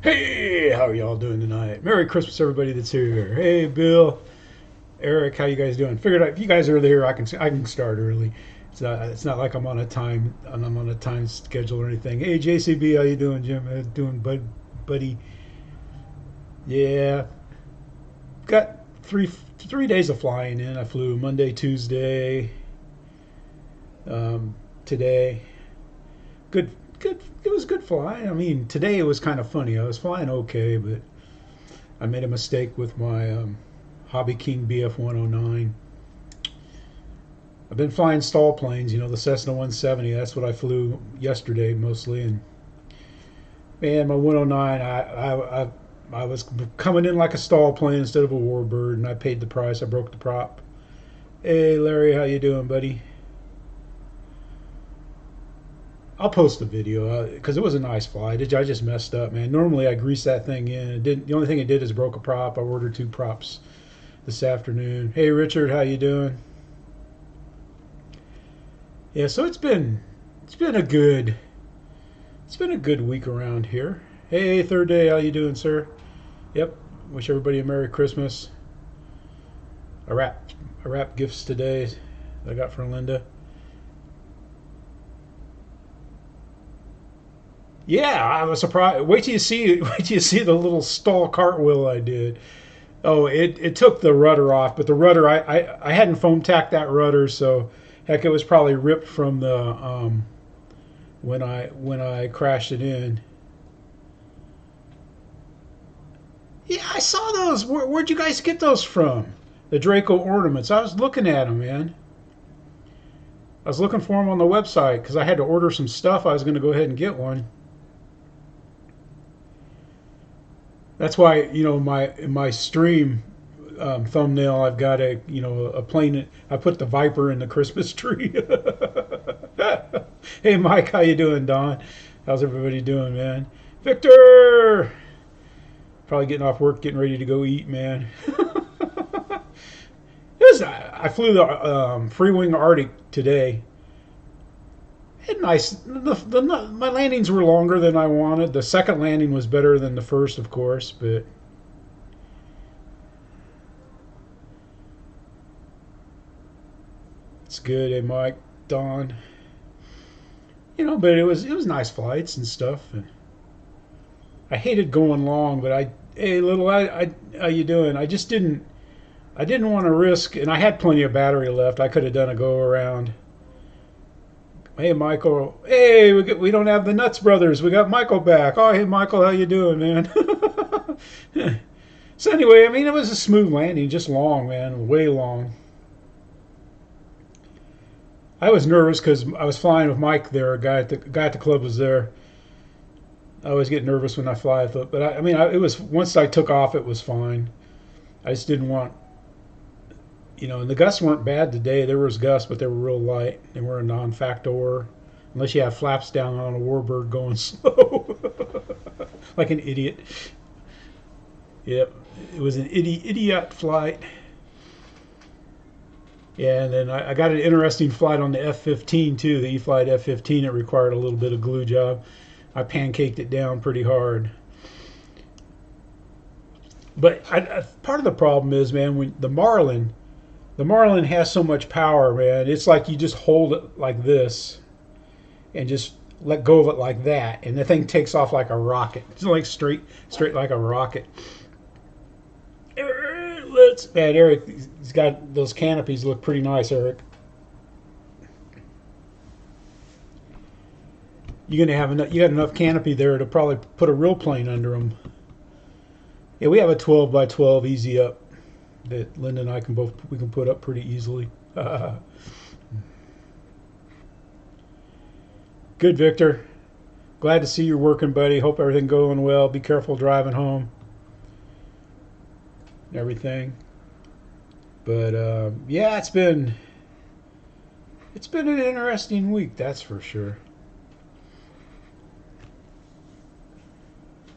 Hey, how are y'all doing tonight? Merry Christmas, everybody that's here. Hey, Bill, Eric, how you guys doing? Figured out if you guys are there, I can start early. It's not like I'm on a time schedule or anything. Hey, JCB, how you doing, Jim? How you doing, buddy? Yeah, got three days of flying in. I flew Monday, Tuesday, today. Good. It was good flying. I mean, today it was kind of funny. I was flying okay, but I made a mistake with my Hobby King BF 109. I've been flying stall planes, the Cessna 170. That's what I flew yesterday mostly. And man, my 109, I was coming in like a stall plane instead of a warbird, and I paid the price. I broke the prop. Hey, Larry, how you doing, buddy? I'll post the video because it was a nice flight. I just messed up, man. Normally I grease that thing in. It didn't. The only thing it did is broke a prop. I ordered 2 props this afternoon. Hey, Richard, how you doing? Yeah, so it's been a good week around here. Hey, third day, how you doing, sir? Yep. Wish everybody a Merry Christmas. I wrapped gifts today that I got from Linda. Yeah, I was surprised. Wait till you see the little stall cartwheel I did. Oh, it took the rudder off, but the rudder I hadn't foam tacked that rudder, so heck, it was probably ripped from the when I crashed it in. Yeah, I saw those. Where'd you guys get those from? The Draco ornaments. I was looking at them, man. I was looking for them on the website because I had to order some stuff. I was going to go ahead and get one. That's why, in my stream thumbnail, I've got a plane. I put the Viper in the Christmas tree. Hey, Mike, how you doing, Don? How's everybody doing, man? Victor, probably getting off work, getting ready to go eat, man. I flew the Free Wing Arctic today. Nice. My landings were longer than I wanted. The second landing was better than the first, of course, but it's good. Hey, Mike, Don. But it was nice flights and stuff. And I hated going long, but hey, little, how you doing? I didn't want to risk, and I had plenty of battery left. I could have done a go around. Hey, Michael. Hey, we don't have the Nuts brothers. We got Michael back. Oh, hey, Michael, how you doing, man? So anyway, I mean, it was a smooth landing, just long, man, way long. I was nervous because I was flying with Mike there. A guy at the club was there. I always get nervous when I fly, but it was once I took off, it was fine. I just didn't want. And the gusts weren't bad today. There was gusts, but they were real light. They were a non-factor, unless you have flaps down on a warbird going slow, like an idiot. Yep, it was an idiot flight. Yeah, and then I got an interesting flight on the F-15 too, the Eflite F-15. It required a little bit of glue job. I pancaked it down pretty hard. But part of the problem is, man, when the Marlin has so much power, man. It's like you just hold it like this and just let go of it like that, and the thing takes off like a rocket. It's like straight like a rocket. Man, Eric, he's got those canopies look pretty nice, Eric. You got enough canopy there to probably put a real plane under them. Yeah, we have a 12 by 12 easy up that Linda and I can put up pretty easily. Good, Victor. Glad to see you're working, buddy. Hope everything going well. Be careful driving home. Everything. But yeah, it's been an interesting week, that's for sure.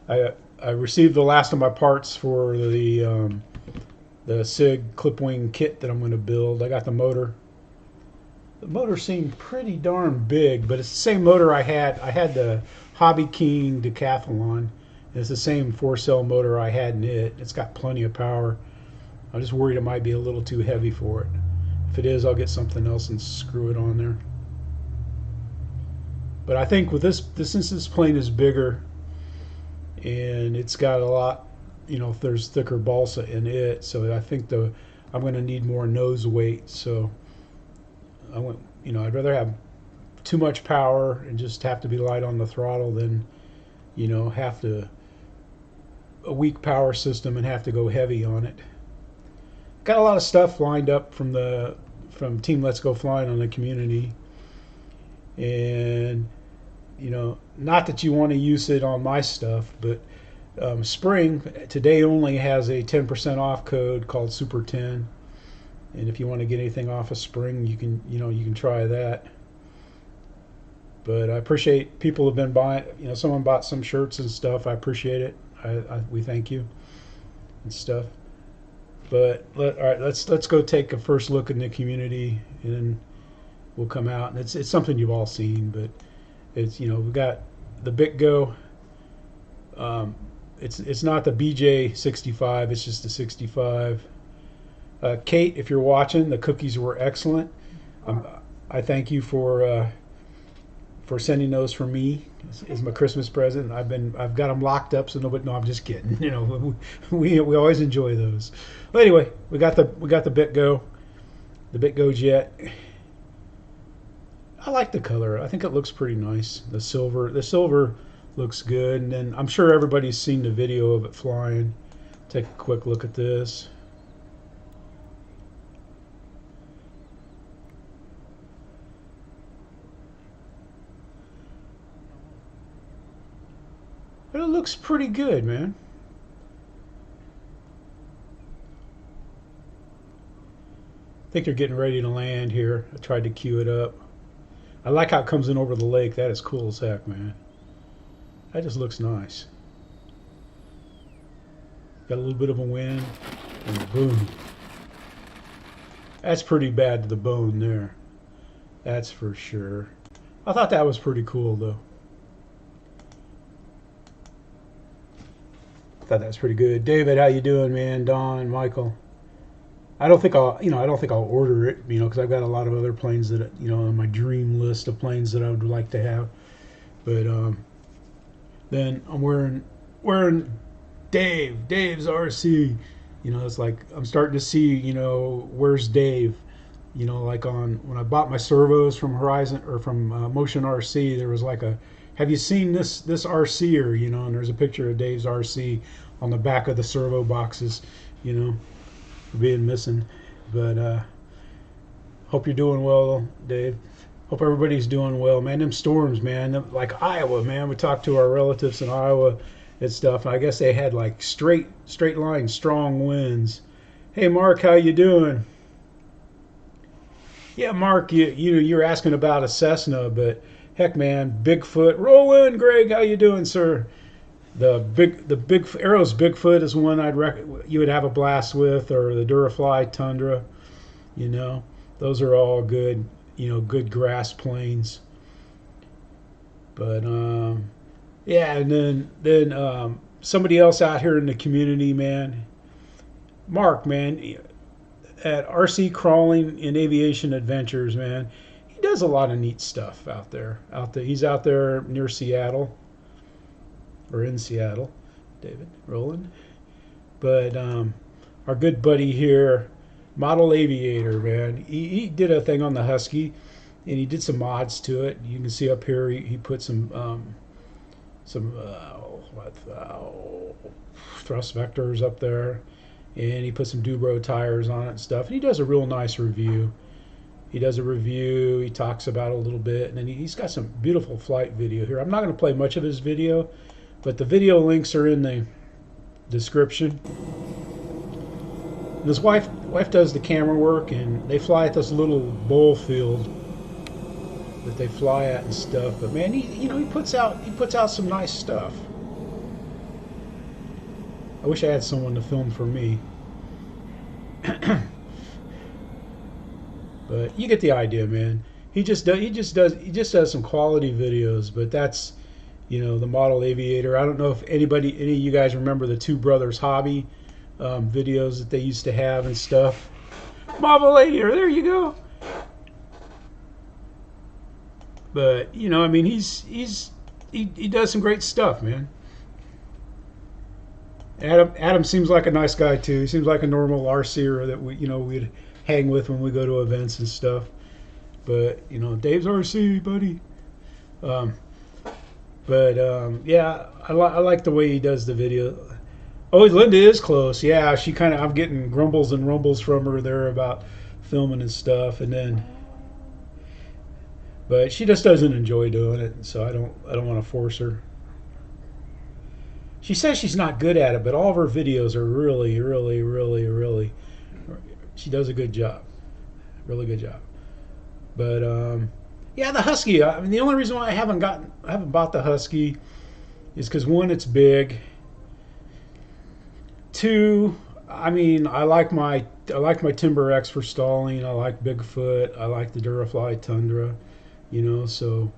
I received the last of my parts for the SIG clip-wing kit that I'm going to build. I got the motor. The motor seemed pretty darn big, but it's the same motor I had. I had the Hobby King Decathlon, It's the same 4-cell motor I had in it. It's got plenty of power. I'm just worried it might be a little too heavy for it. If it is, I'll get something else and screw it on there. But I think with this since this plane is bigger and it's got a lot, you know, if there's thicker balsa in it, so I think I'm going to need more nose weight. So I want, you know, I'd rather have too much power and just have to be light on the throttle than, you know, have to a weak power system and have to go heavy on it. Got a lot of stuff lined up from Team Let's Go Flying on the community, and you know, not that you want to use it on my stuff, but Spring today only has a 10% off code called Super 10, and if you want to get anything off of Spring, you can try that. But I appreciate people have been buying. You know, someone bought some shirts and stuff. I appreciate it. We thank you and stuff. But all right, let's go take a first look in the community, and then we'll come out. And it's something you've all seen, but it's, you know, we've got the BITGO. It's not the BJ65. It's just the 65. Kate, if you're watching, the cookies were excellent. I thank you for sending those for me as my Christmas present. I've got them locked up, so nobody. No, I'm just kidding. You know, we always enjoy those. Well, anyway, we got the BITGO, the BITGO jet. I like the color. I think it looks pretty nice. The silver looks good, and then I'm sure everybody's seen the video of it flying. Take a quick look at this. But it looks pretty good, man. I think they're getting ready to land here. I tried to cue it up. I like how it comes in over the lake. That is cool as heck, man. That just looks nice. Got a little bit of a wind, and boom. That's pretty bad to the bone there. That's for sure. I thought that was pretty cool, though. Thought that was pretty good. David, how you doing, man? Don, Michael. I don't think I'll order it, you know, because I've got a lot of other planes that, you know, on my dream list of planes that I would like to have. But then I'm wearing Dave's RC. You know, it's like I'm starting to see, you know, where's Dave? You know, like when I bought my servos from Horizon or from Motion RC, there was like have you seen this RCer? You know, and there's a picture of Dave's RC on the back of the servo boxes, you know, being missing. But hope you're doing well, Dave. Hope everybody's doing well, man. Them storms, man, like Iowa, man. We talked to our relatives in Iowa and stuff. I guess they had like straight line strong winds. Hey, Mark, how you doing? Yeah, Mark, you're asking about a Cessna, but heck, man, Bigfoot. Roll in, Greg. How you doing, sir? The big Arrows Bigfoot is one you would have a blast with, or the Durafly Tundra. You know, those are all good. You know, good grass planes. But yeah, and then somebody else out here in the community, man, Mark, man, at RC Crawling and Aviation Adventures, man, he does a lot of neat stuff out there. He's out there near Seattle, or in Seattle, David Roland. But our good buddy here, Model Aviator, man, he did a thing on the Husky, and he did some mods to it. You can see up here he put some thrust vectors up there, and he put some Dubro tires on it and stuff. And he does a real nice review. He talks about it a little bit, and then he's got some beautiful flight video here. I'm not going to play much of his video, but the video links are in the description. And his wife does the camera work, and they fly at this little bowl field that they fly at and stuff. But man, he puts out some nice stuff. I wish I had someone to film for me. But you get the idea, man. He just does some quality videos, but that's, you know, the model aviator. I don't know if any of you guys remember the Two Brothers Hobby videos that they used to have and stuff. Model aviator, there you go. But you know, I mean, he does some great stuff, man. Adam seems like a nice guy too. He seems like a normal RCer that we'd hang with when we go to events and stuff. But you know, Dave's RC, buddy. Yeah, I like the way he does the video. Oh, Linda is close. Yeah, I'm getting grumbles and rumbles from her there about filming and stuff, but she just doesn't enjoy doing it, so I don't want to force her. She says she's not good at it, but all of her videos are really, really, really, really. She does a good job, really good job. But yeah, the Husky. I mean, the only reason why I haven't bought the Husky is because one, it's big. Two, I mean, I like my Timber X for stalling. I like Bigfoot. I like the Durafly Tundra. You know, so,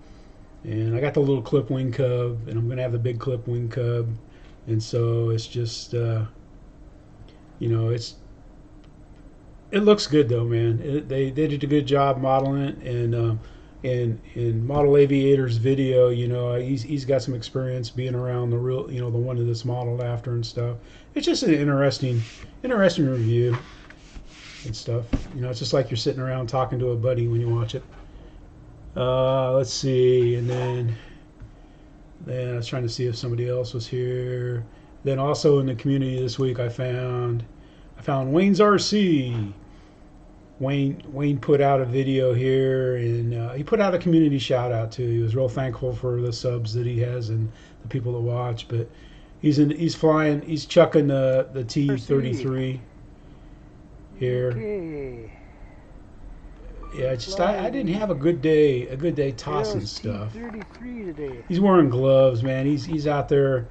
and I got the little clip wing cub, and I'm gonna have the big clip wing cub, and so it's just, you know, it looks good though, man. They did a good job modeling it, and in Model Aviator's video, you know, he's got some experience being around the real, you know, the one that's modeled after and stuff. It's just an interesting review and stuff. You know, it's just like you're sitting around talking to a buddy when you watch it. Let's see, and then I was trying to see if somebody else was here. Then also in the community this week, I found Wayne's RC. Wayne put out a video here, and he put out a community shout out too. He was real thankful for the subs that he has and the people that watch. But he's chucking the T33 here. Okay. Yeah, it's just I didn't have a good day tossing stuff. T33 today. He's wearing gloves, man. He's out there.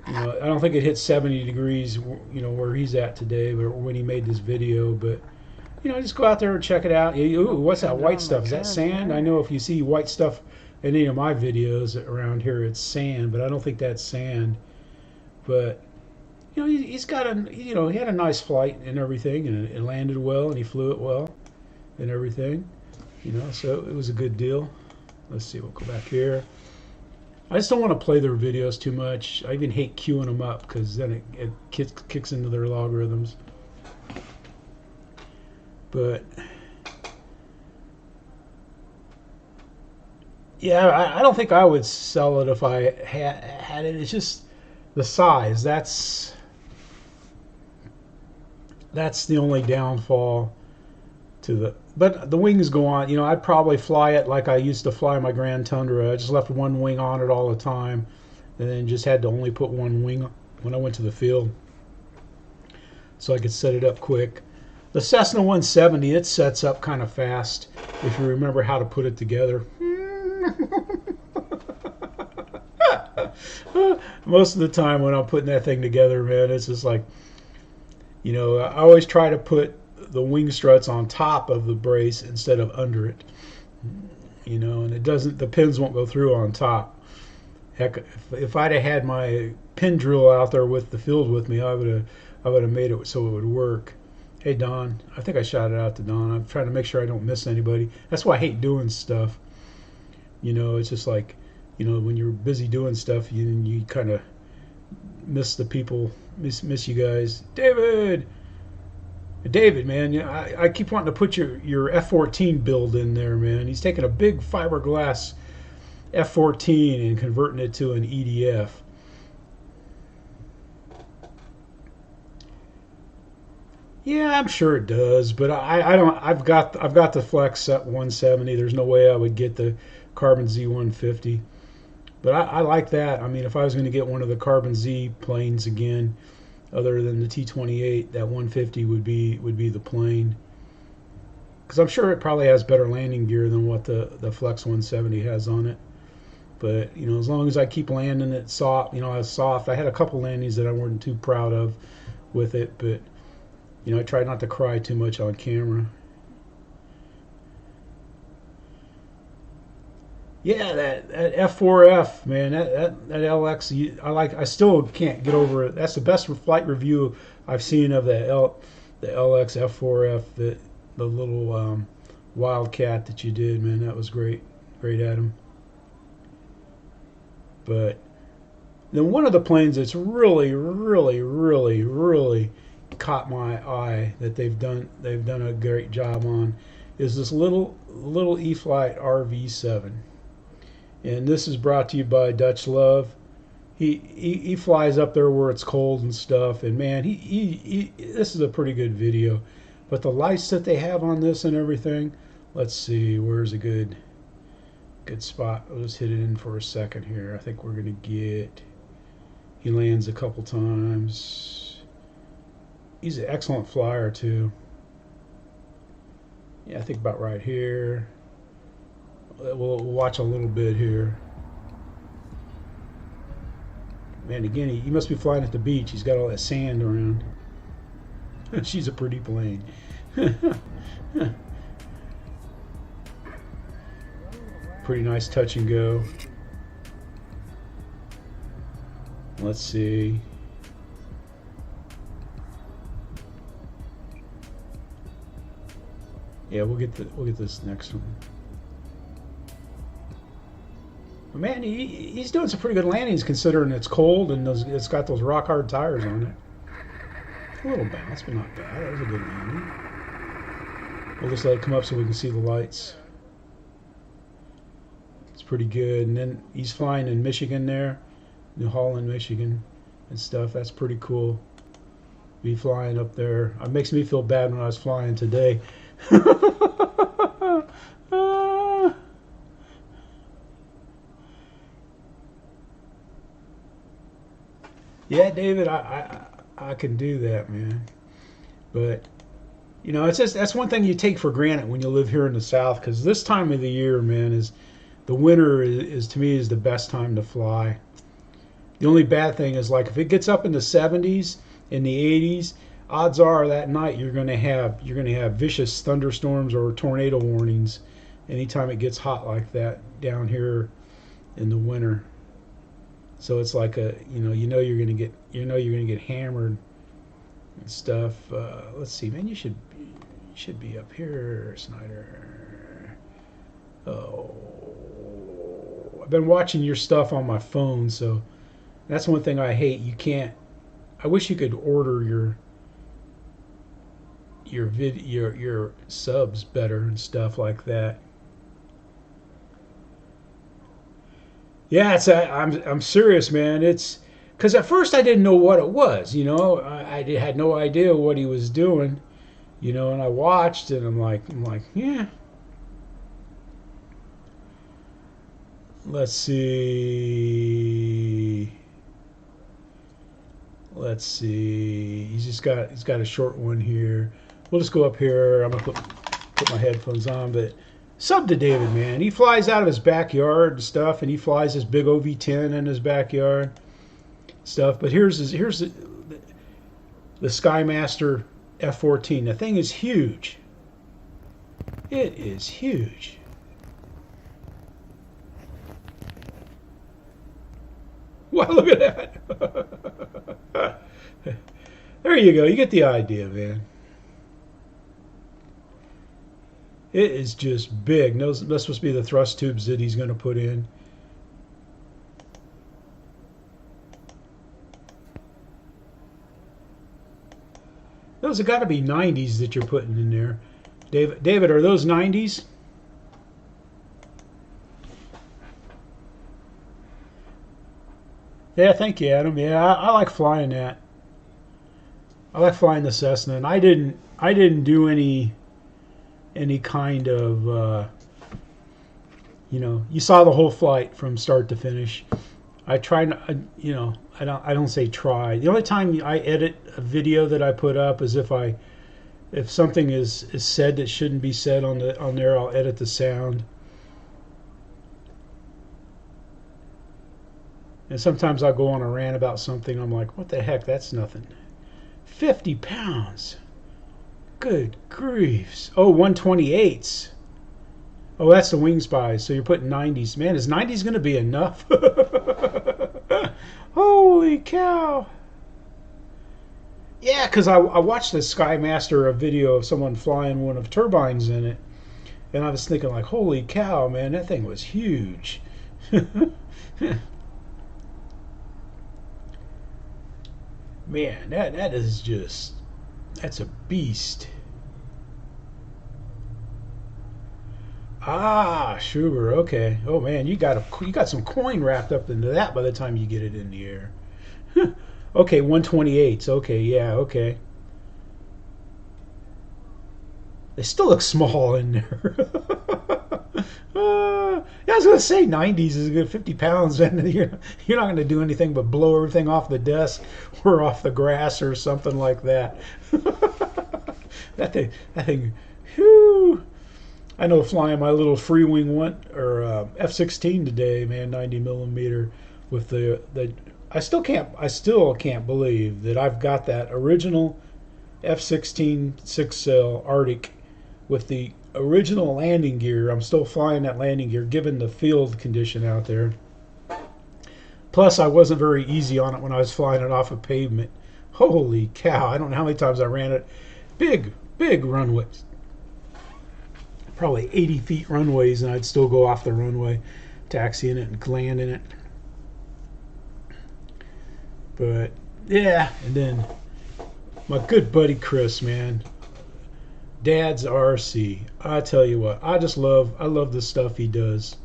You know, I don't think it hit 70 degrees, you know, where he's at today, but when he made this video. But you know, just go out there and check it out. Ooh, what's that white stuff? Is that sand? I know if you see white stuff in any of my videos around here, it's sand, but I don't think that's sand. But you know, he's got he had a nice flight and everything, and it landed well, and he flew it well and everything, you know, so it was a good deal. Let's see, we'll go back here. I just don't want to play their videos too much. I even hate queuing them up because then it kicks into their logarithms. But yeah, I don't think I would sell it if I had it. It's just the size. That's the only downfall to the. But the wings go on. You know, I'd probably fly it like I used to fly my Grand Tundra. I just left one wing on it all the time, and then just had to only put one wing when I went to the field, so I could set it up quick. The Cessna 170, it sets up kind of fast if you remember how to put it together. Most of the time when I'm putting that thing together, man, it's just like, you know, I always try to put the wing struts on top of the brace instead of under it, you know, and the pins won't go through on top. Heck, if I'd have had my pin drill out there with the field with me, I would have made it so it would work. Hey Don, I think I shouted out to Don. I'm trying to make sure I don't miss anybody. That's why I hate doing stuff. You know, it's just like, you know, when you're busy doing stuff, you kind of miss the people, miss you guys. David, man, I keep wanting to put your F-14 build in there, man. He's taking a big fiberglass F-14 and converting it to an EDF. Yeah, I'm sure it does, but I don't. I've got the Flex 170. There's no way I would get the Carbon Z150, but I like that. I mean, if I was going to get one of the Carbon Z planes again, other than the T28, that 150 would be the plane, because I'm sure it probably has better landing gear than what the Flex 170 has on it. But you know, as long as I keep landing it soft, you know, I was soft. I had a couple landings that I wasn't too proud of with it, but you know, I try not to cry too much on camera. Yeah, that F4F, man, that LX, I still can't get over it. That's the best flight review I've seen of the LX F4F, the little Wildcat that you did, man. That was great, great at him. But then one of the planes that's really, really, really, really caught my eye that they've done a great job on is this little Eflite RV7. And this is brought to you by DutchLove. He flies up there where it's cold and stuff, and man, this is a pretty good video. But the lights that they have on this and everything, let's see, where's a good spot? I'll just hit it in for a second here. I think we're gonna get. He lands a couple times. He's an excellent flyer too. Yeah, I think about right here. We'll watch a little bit here. Man, again, he must be flying at the beach. He's got all that sand around. She's a pretty plane. Pretty nice touch and go. Let's see. Yeah, we'll get this next one. But man, he's doing some pretty good landings considering it's cold and it's got those rock hard tires on it. A little bounce, but not bad. That was a good landing. We'll just let it come up so we can see the lights. It's pretty good. And then he's flying in Michigan there, New Holland, Michigan, and stuff. That's pretty cool. Be flying up there. It makes me feel bad when I was flying today. Yeah, David, I can do that, man. But you know, it's just that's one thing you take for granted when you live here in the South, because this time of the year, man, is the winter is to me is the best time to fly. The only bad thing is, like, if it gets up in the 70s, in the 80s, odds are that night you're going to have vicious thunderstorms or tornado warnings anytime it gets hot like that down here in the winter. So it's like you're going to get hammered and stuff. Let's see, man, you should be up here, Snyder. Oh, I've been watching your stuff on my phone, so that's one thing I hate. You can't. I wish you could order your subs better and stuff like that. Yeah, I'm serious, man. It's because at first I didn't know what it was. You know, I had no idea what he was doing. You know, and I watched and I'm like, yeah. Let's see. He's got a short one here. We'll just go up here. I'm gonna put my headphones on, but sub to David, man. He flies out of his backyard and stuff, and he flies his big OV10 in his backyard stuff. But here's the Skymaster F14. The thing is huge. It is huge. Wow, look at that. There you go. You get the idea, man. It is just big. That's supposed to be the thrust tubes that he's going to put in. Those have got to be 90s that you're putting in there. David, are those 90s? Yeah, thank you, Adam. Yeah, I like flying that. I like flying the Cessna, and I didn't do any kind of you saw the whole flight from start to finish. I try not, I don't say try. The only time I edit a video that I put up is if something is said that shouldn't be said on there, I'll edit the sound. And sometimes I'll go on a rant about something. I'm like, what the heck? That's nothing. 50 pounds. Good griefs. Oh, 128s. Oh, that's the wing spies. So you're putting 90s. Man, is 90s going to be enough? Holy cow. Yeah, because I watched the Skymaster, a video of someone flying one of turbines in it. And I was thinking like, holy cow, man, that thing was huge. Man, that is just, that's a beast. Ah, sugar. Okay. Oh man, you got some coin wrapped up into that by the time you get it in the air. Okay, 128s. Okay, yeah. Okay. They still look small in there. Yeah, I was gonna say 90s is a good 50 pounds, and you're not gonna do anything but blow everything off the desk or off the grass or something like that. That thing. Whew. I know flying my little free wing F-16 today, man, 90 millimeter with the I still can't believe that I've got that original F-16 6-cell Arctic with the original landing gear. I'm still flying that landing gear given the field condition out there. Plus, I wasn't very easy on it when I was flying it off of pavement. Holy cow, I don't know how many times I ran it. Big runways. Probably 80 feet runways, and I'd still go off the runway, taxi in it and land in it. But, yeah, and then my good buddy Chris, man. Dad's RC. I tell you what, I love the stuff he does.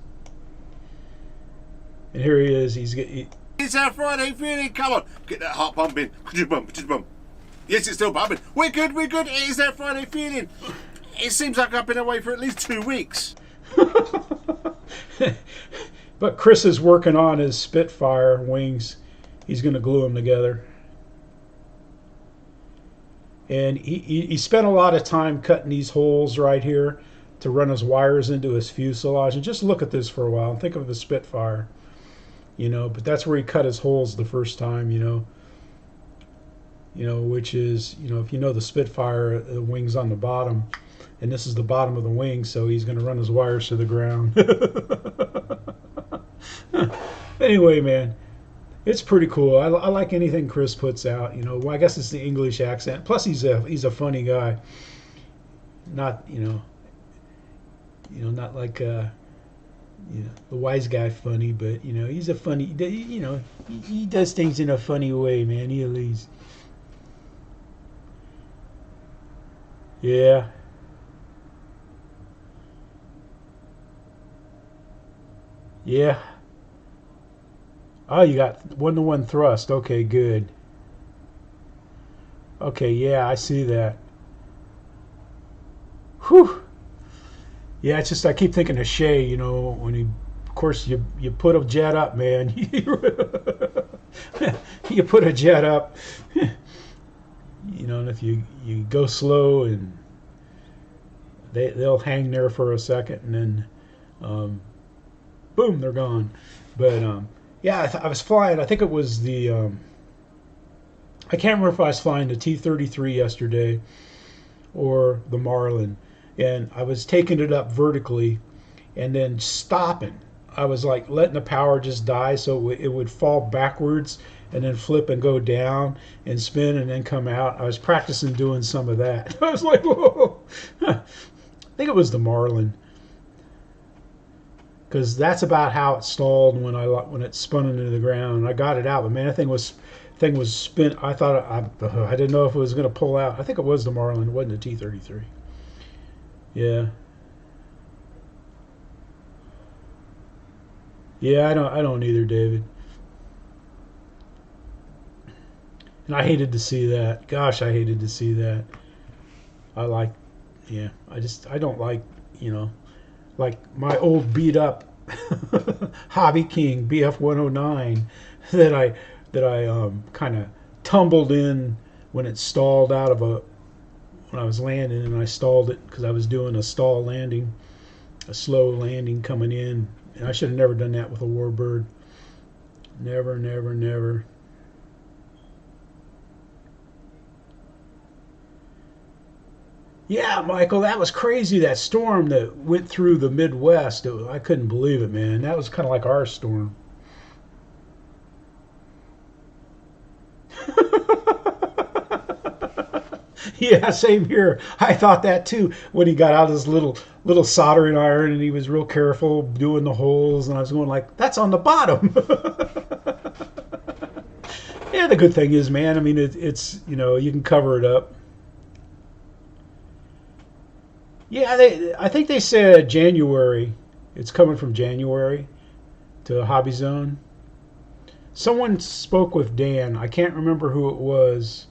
And here he is. It's our Friday feeling. Come on, get that heart pumping. Bum. Yes, it's still pumping. We're good. It is our Friday feeling. It seems like I've been away for at least 2 weeks. But Chris is working on his Spitfire wings. He's going to glue them together. And he spent a lot of time cutting these holes right here to run his wires into his fuselage. And just look at this for a while and think of the Spitfire, but that's where he cut his holes the first time, which is, if you know the Spitfire, the wing's on the bottom, and this is the bottom of the wing, so he's going to run his wires to the ground. Anyway, man. It's pretty cool. I like anything Chris puts out. Well, I guess it's the English accent. Plus, he's a funny guy. Not not like the wise guy funny, but he's a funny. He does things in a funny way, man. He at least. Yeah. Yeah. Oh, you got 1-to-1 thrust. Okay, good. Okay, yeah, I see that. Whew. Yeah, it's just I keep thinking of Shay, when of course, you put a jet up, man. You put a jet up, and if you go slow, and they'll hang there for a second, and then boom, they're gone. But yeah, I was flying. I think it was the. I can't remember if I was flying the T33 yesterday or the Marlin, and I was taking it up vertically, and then stopping. I was like letting the power just die, so it would fall backwards and then flip and go down and spin and then come out. I was practicing doing some of that. I was like, whoa! I think it was the Marlin. Because that's about how it stalled when it spun into the ground. I got it out, but man, that thing was spin. I thought I didn't know if it was going to pull out. I think it was the Marlin. It wasn't the T33. Yeah. Yeah, I don't either, David. And I hated to see that. Gosh, I hated to see that. I don't like, like my old beat up Hobby King BF 109 that I kind of tumbled in when it stalled when I was landing, and I stalled it because I was doing a slow landing coming in, and I should have never done that with a Warbird. Never. Yeah, Michael, that was crazy. That storm that went through the Midwest. I couldn't believe it, man. That was kind of like our storm. Yeah, same here. I thought that too when he got out his little soldering iron and he was real careful doing the holes, and I was going like, "That's on the bottom." Yeah, the good thing is, man. I mean, it's you can cover it up. Yeah, I think they said January. It's coming from January to Hobby Zone. Someone spoke with Dan. I can't remember who it was.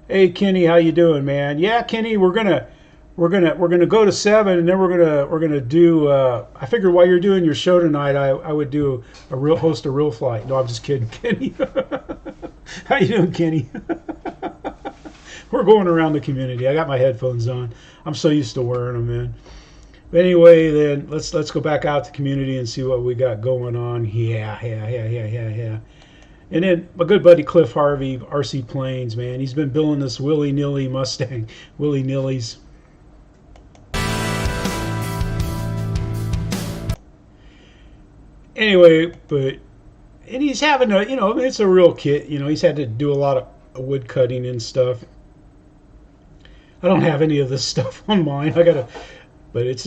Hey Kenny, how you doing, man? Yeah, Kenny, we're gonna go to 7, and then we're gonna do. I figured while you're doing your show tonight, I would do host a real flight. No, I'm just kidding, Kenny. How you doing, Kenny? We're going around the community. I got my headphones on. I'm so used to wearing them, man. But anyway, then let's go back out to community and see what we got going on. Yeah. And then my good buddy Cliff Harvey, RC Planes, man. He's been building this Willy Nilly Mustang, Willy Nillies. Anyway, and he's having a, it's a real kit. He's had to do a lot of wood cutting and stuff. I don't have any of this stuff on mine. But it's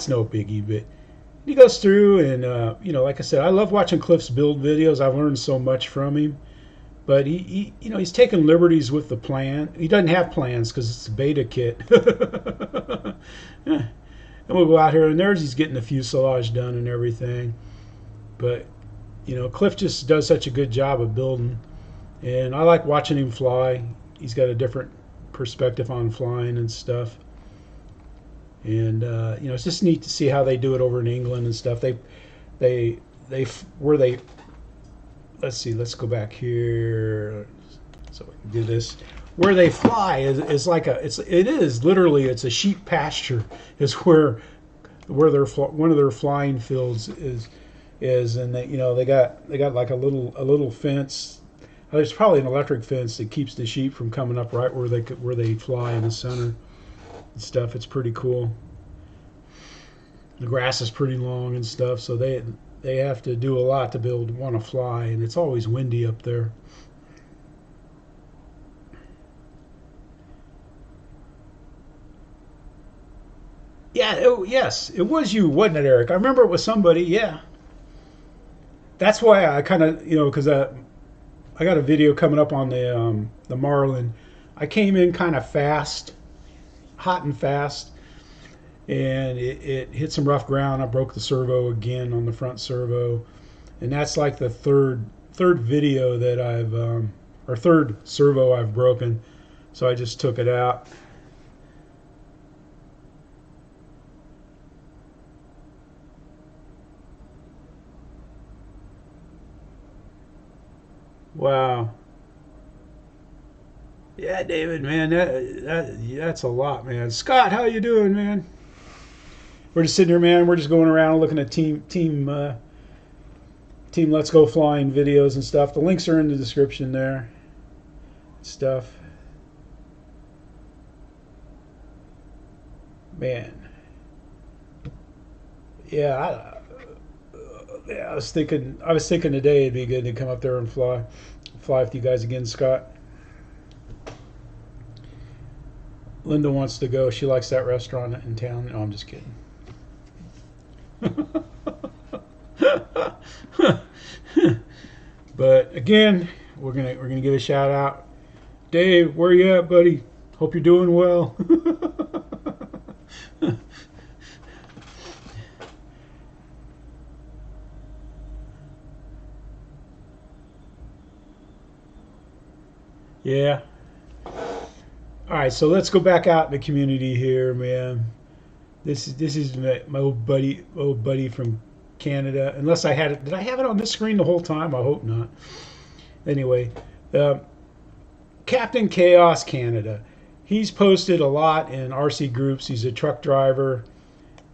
no biggie. But he goes through and like I said, I love watching Cliff's build videos. I've learned so much from him. But he's taking liberties with the plan. He doesn't have plans because it's a beta kit. And we'll go out here and he's getting the fuselage done and everything. But Cliff just does such a good job of building, and I like watching him fly. He's got a different perspective on flying and stuff. And it's just neat to see how they do it over in England and stuff. Let's see, let's go back here so we can do this. Where they fly is like it's a sheep pasture is where one of their flying fields is, and they got like a little fence. There's probably an electric fence that keeps the sheep from coming up right where they fly in the center and stuff. It's pretty cool. The grass is pretty long and stuff, so they have to do a lot to want to fly, and it's always windy up there. Yeah, yes, it was you, wasn't it, Eric? I remember it was somebody. Yeah, that's why I kind of because I got a video coming up on the Marlin. I came in kind of fast, hot and fast, and it hit some rough ground. I broke the servo again on the front servo, and that's like the third video that third servo I've broken. So I just took it out. Wow. Yeah, David, man, that's a lot, man. Scott, how you doing, man? We're just sitting here, man. We're just going around looking at team Let's Go Flying videos and stuff. The links are in the description there. Stuff. Man. Yeah, I was thinking today it'd be good to come up there and fly with you guys again, Scott. Linda wants to go. She likes that restaurant in town. No, I'm just kidding. But again, we're gonna give a shout out. Dave, where you at, buddy? Hope you're doing well. Yeah. All right, so let's go back out in the community here, man. This is my old buddy from Canada. Unless I had it, did I have it on this screen the whole time? I hope not. Anyway, Cpt.Chaos Canada. He's posted a lot in RC groups. He's a truck driver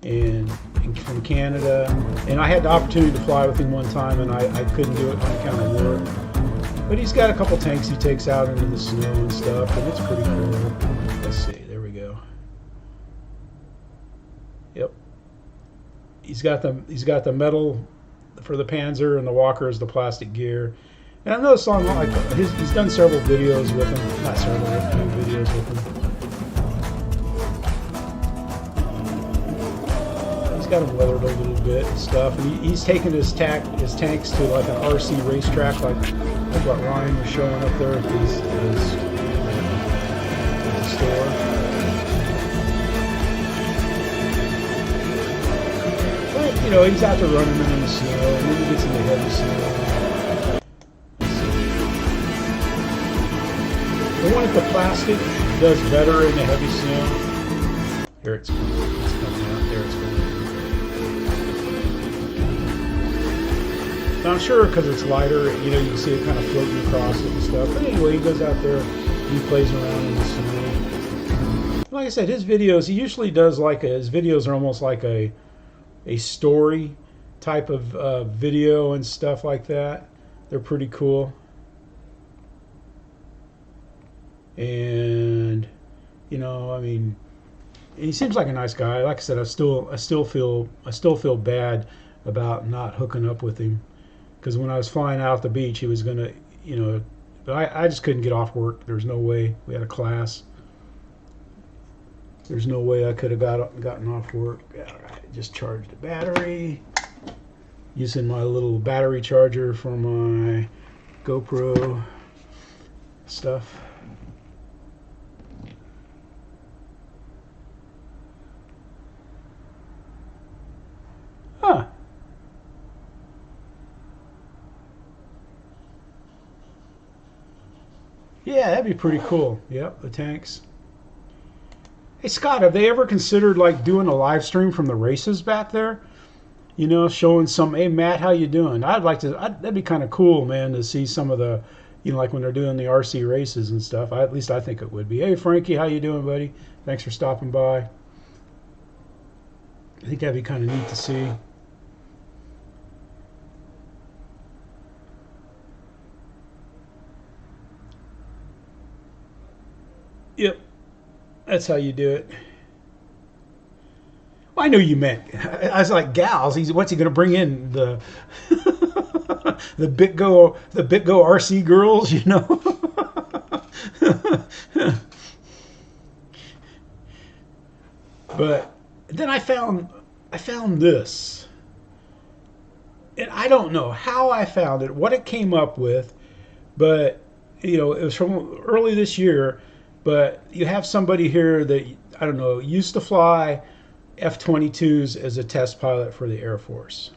from Canada, and I had the opportunity to fly with him one time, and I couldn't do it on account of work. But he's got a couple tanks he takes out into the snow and stuff, and it's pretty cool. Let's see, there we go. he's got the metal for the Panzer, and the Walker is the plastic gear. And I noticed on like he's done several videos with him, not several, a few videos with him. He's got him weathered a little bit and stuff. And he's taken his tanks to like an RC racetrack, like what Ryan was showing up there at his store. But, you know, he's out there running them in the snow, and then he gets in the heavy snow. The one with the plastic does better in the heavy snow. Here it's coming out. There it's coming out. I'm sure because it's lighter, you know, you can see it kind of floating across it and stuff. But anyway, he goes out there, he plays around in the snow. Like I said, his videos, he usually does like his videos are almost like a story type of video and stuff like that. They're pretty cool. And you know, I mean, he seems like a nice guy. Like I said, I still feel bad about not hooking up with him, because when I was flying out the beach, he was gonna, you know, but I just couldn't get off work. There's no way. We had a class. There's no way I could have gotten off work. All right, just charged the battery using my little battery charger for my GoPro stuff. Huh. Yeah, that'd be pretty cool. Yep, the tanks. Hey Scott, have they ever considered like doing a live stream from the races back there? You know, showing some, hey Matt, how you doing? I'd like to, that'd be kind of cool, man, to see some of the, you know, like when they're doing the RC races and stuff. At least I think it would be. Hey Frankie, how you doing, buddy? Thanks for stopping by. I think that'd be kind of neat to see. Yep, that's how you do it. Well, I know you meant. I was like, gals. What's he going to bring in the the BITGO RC girls? You know. But then I found this, and I don't know how I found it, what it came up with, but you know, it was from early this year. But you have somebody here that, I don't know, used to fly F-22s as a test pilot for the Air Force.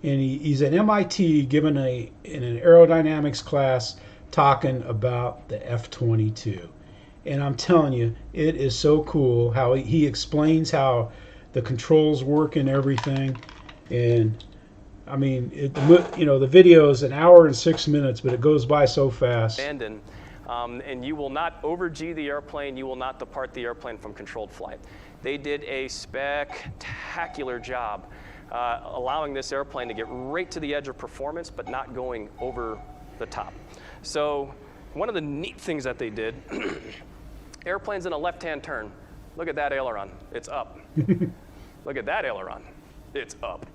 And he's at MIT giving in an aerodynamics class talking about the F-22. And I'm telling you, it is so cool how he explains how the controls work and everything. And I mean, you know, the video is 1 hour and 6 minutes, but it goes by so fast. And you will not over-G the airplane, you will not depart the airplane from controlled flight. They did a spectacular job allowing this airplane to get right to the edge of performance, but not going over the top. So one of the neat things that they did, airplane's in a left-hand turn. Look at that aileron, it's up. Look at that aileron, it's up.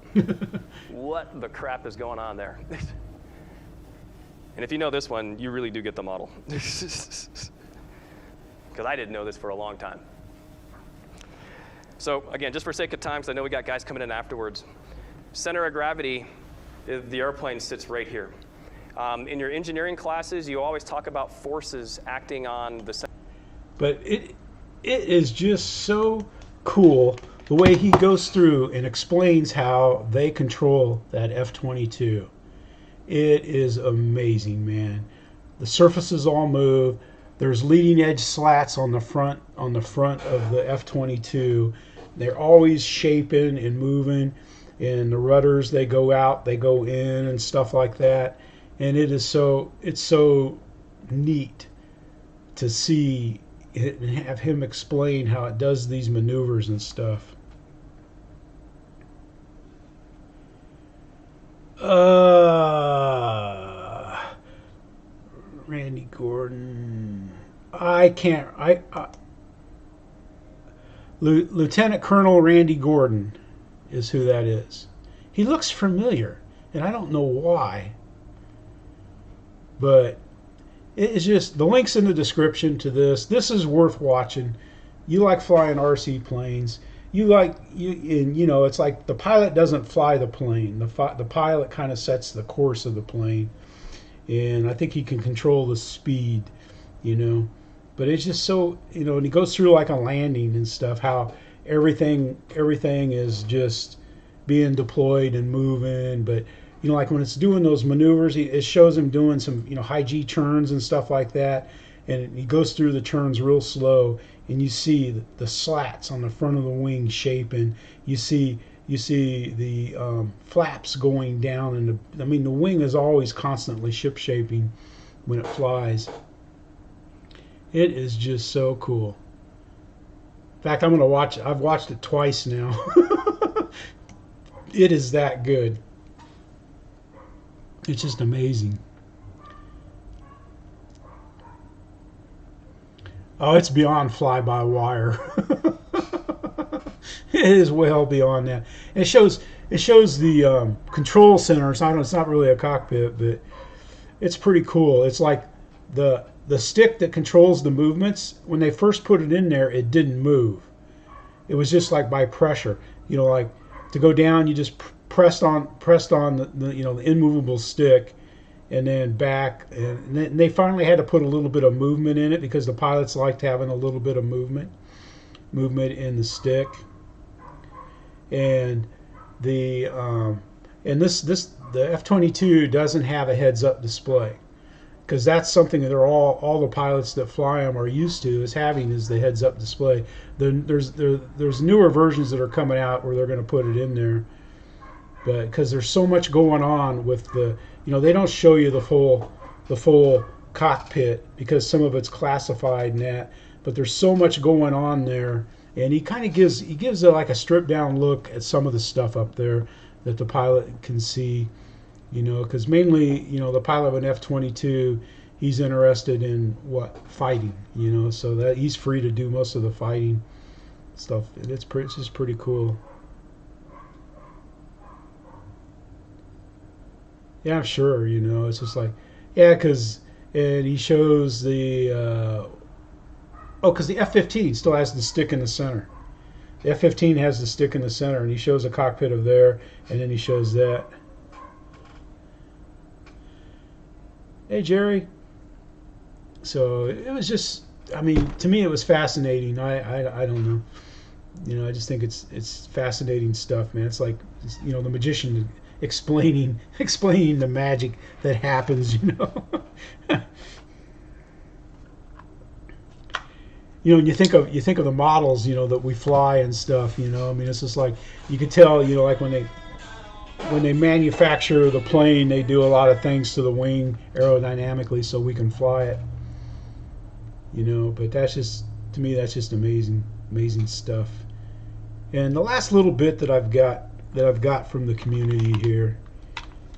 What the crap is going on there? And if you know this one, you really do get the model. Because I didn't know this for a long time. So again, just for sake of time, because I know we got guys coming in afterwards, center of gravity, the airplane sits right here. In your engineering classes, you always talk about forces acting on the center. But it is just so cool the way he goes through and explains how they control that F-22. It is amazing, man. The surfaces all move. There's leading edge slats on the front of the F-22. They're always shaping and moving, and the rudders, they go out, they go in, and stuff like that. And it's so neat to see it and have him explain how it does these maneuvers and stuff. Randy Gordon. Lieutenant Colonel Randy Gordon is who that is. He looks familiar, and I don't know why. But it's just, the link's in the description to this. This is worth watching. You like flying RC planes. And you know, it's like the pilot doesn't fly the plane. The pilot kind of sets the course of the plane. And I think he can control the speed, you know. But it's just so, you know, and he goes through like a landing and stuff, how everything is just being deployed and moving. But, you know, like when it's doing those maneuvers, it shows him doing some, you know, high G turns and stuff like that. And he goes through the turns real slow. And you see the slats on the front of the wing shaping. You see the flaps going down, and I mean the wing is always constantly ship shaping when it flies. It is just so cool. In fact, I'm gonna watch it. I've watched it twice now. It is that good. It's just amazing. Oh, it's beyond fly-by-wire. It is well beyond that. And it shows the control center. It's not really a cockpit, but it's pretty cool. It's like the stick that controls the movements. When they first put it in there, it didn't move. It was just like by pressure. You know, like to go down, you just pressed on the you know, the immovable stick. And then back, and then they finally had to put a little bit of movement in it because the pilots liked having a little bit of movement in the stick. And the F-22 doesn't have a heads-up display, because that's something that all the pilots that fly them are used to is the heads-up display. There's newer versions that are coming out where they're going to put it in there, but because there's so much going on with the, you know, they don't show you the full cockpit because some of it's classified and that, but there's so much going on there, and he gives like a stripped down look at some of the stuff up there that the pilot can see, you know, because mainly, you know, the pilot of an F-22, he's interested in fighting, you know, so that he's free to do most of the fighting stuff. It's just pretty cool. Yeah, I'm sure, you know, it's just like, yeah, and he shows the, because the F-15 still has the stick in the center. The F-15 has the stick in the center, and he shows a cockpit of there, and then he shows that. Hey, Jerry. So it was just, I mean, to me it was fascinating. I don't know. You know, I just think it's fascinating stuff, man. It's like, you know, the magician explaining the magic that happens, you know. You know, and you think of the models, you know, that we fly and stuff, you know. I mean, it's just like, you could tell, you know, like when they manufacture the plane, they do a lot of things to the wing aerodynamically so we can fly it, you know. But that's just, to me, that's just amazing stuff. And the last little bit that I've got from the community here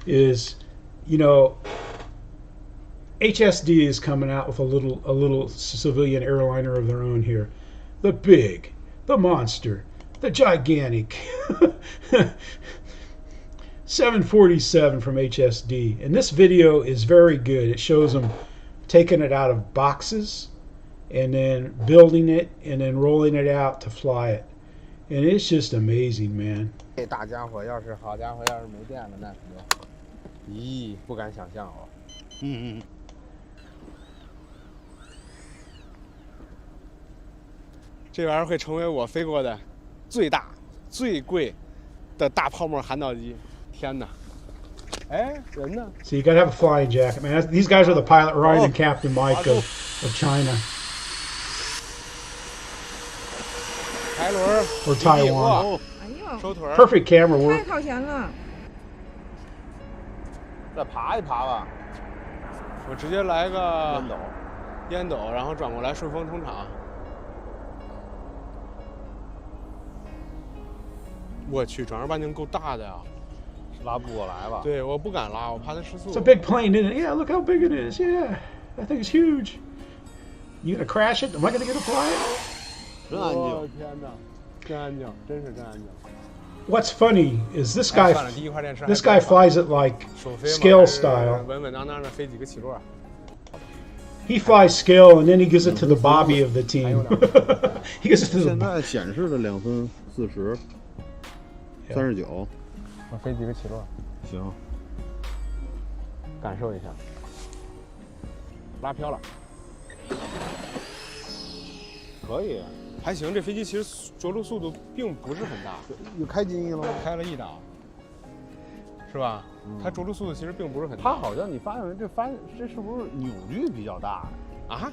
is, you know, HSD is coming out with a little civilian airliner of their own here. The big, the monster, the gigantic 747 from HSD. And this video is very good. It shows them taking it out of boxes and then building it and then rolling it out to fly it. And it's just amazing, man. 这大家伙要是好家伙，要是没电了，那可就，咦，不敢想象哦。这玩意儿会成为我飞过的最大、最贵的大泡沫涵导机。天哪！哎，人呢 So you gotta have a flying jacket, man. These guys are the pilot Ryan and Captain Mike of China. 台轮 Or Taiwan. 收腿儿， Perfect camera 太 work. 靠前了。再爬一爬吧。我直接来个烟斗，然后转过来顺风通场。我去，转弯半径够大的呀。拉不过来吧？对，我不敢拉，我怕它失速。 It's a big plane, isn't it? Yeah, look how big it is. Yeah, that thing is huge. You gonna crash it? Am I gonna get to fly it? 真安静。我天哪，真安静，真是真安静。what's funny is this 哎 guy 算了，第一块电池还 this 比较 guy 快 flies it like 首飞嘛 scale 还是 style. 稳稳当当的飞几个起落。 He flies scale and then he gives it to the Bobby of the team. He gives it to 现 the 在显示的2分40 39，我飞几个起落，行，感受一下。拉飘了，可以。还行。这飞机其实着陆速度并不是很大，又开机了吗？开了1档，是吧？它着陆速度其实并不是很大。它好像你发现没？这是不是扭矩比较大呀？啊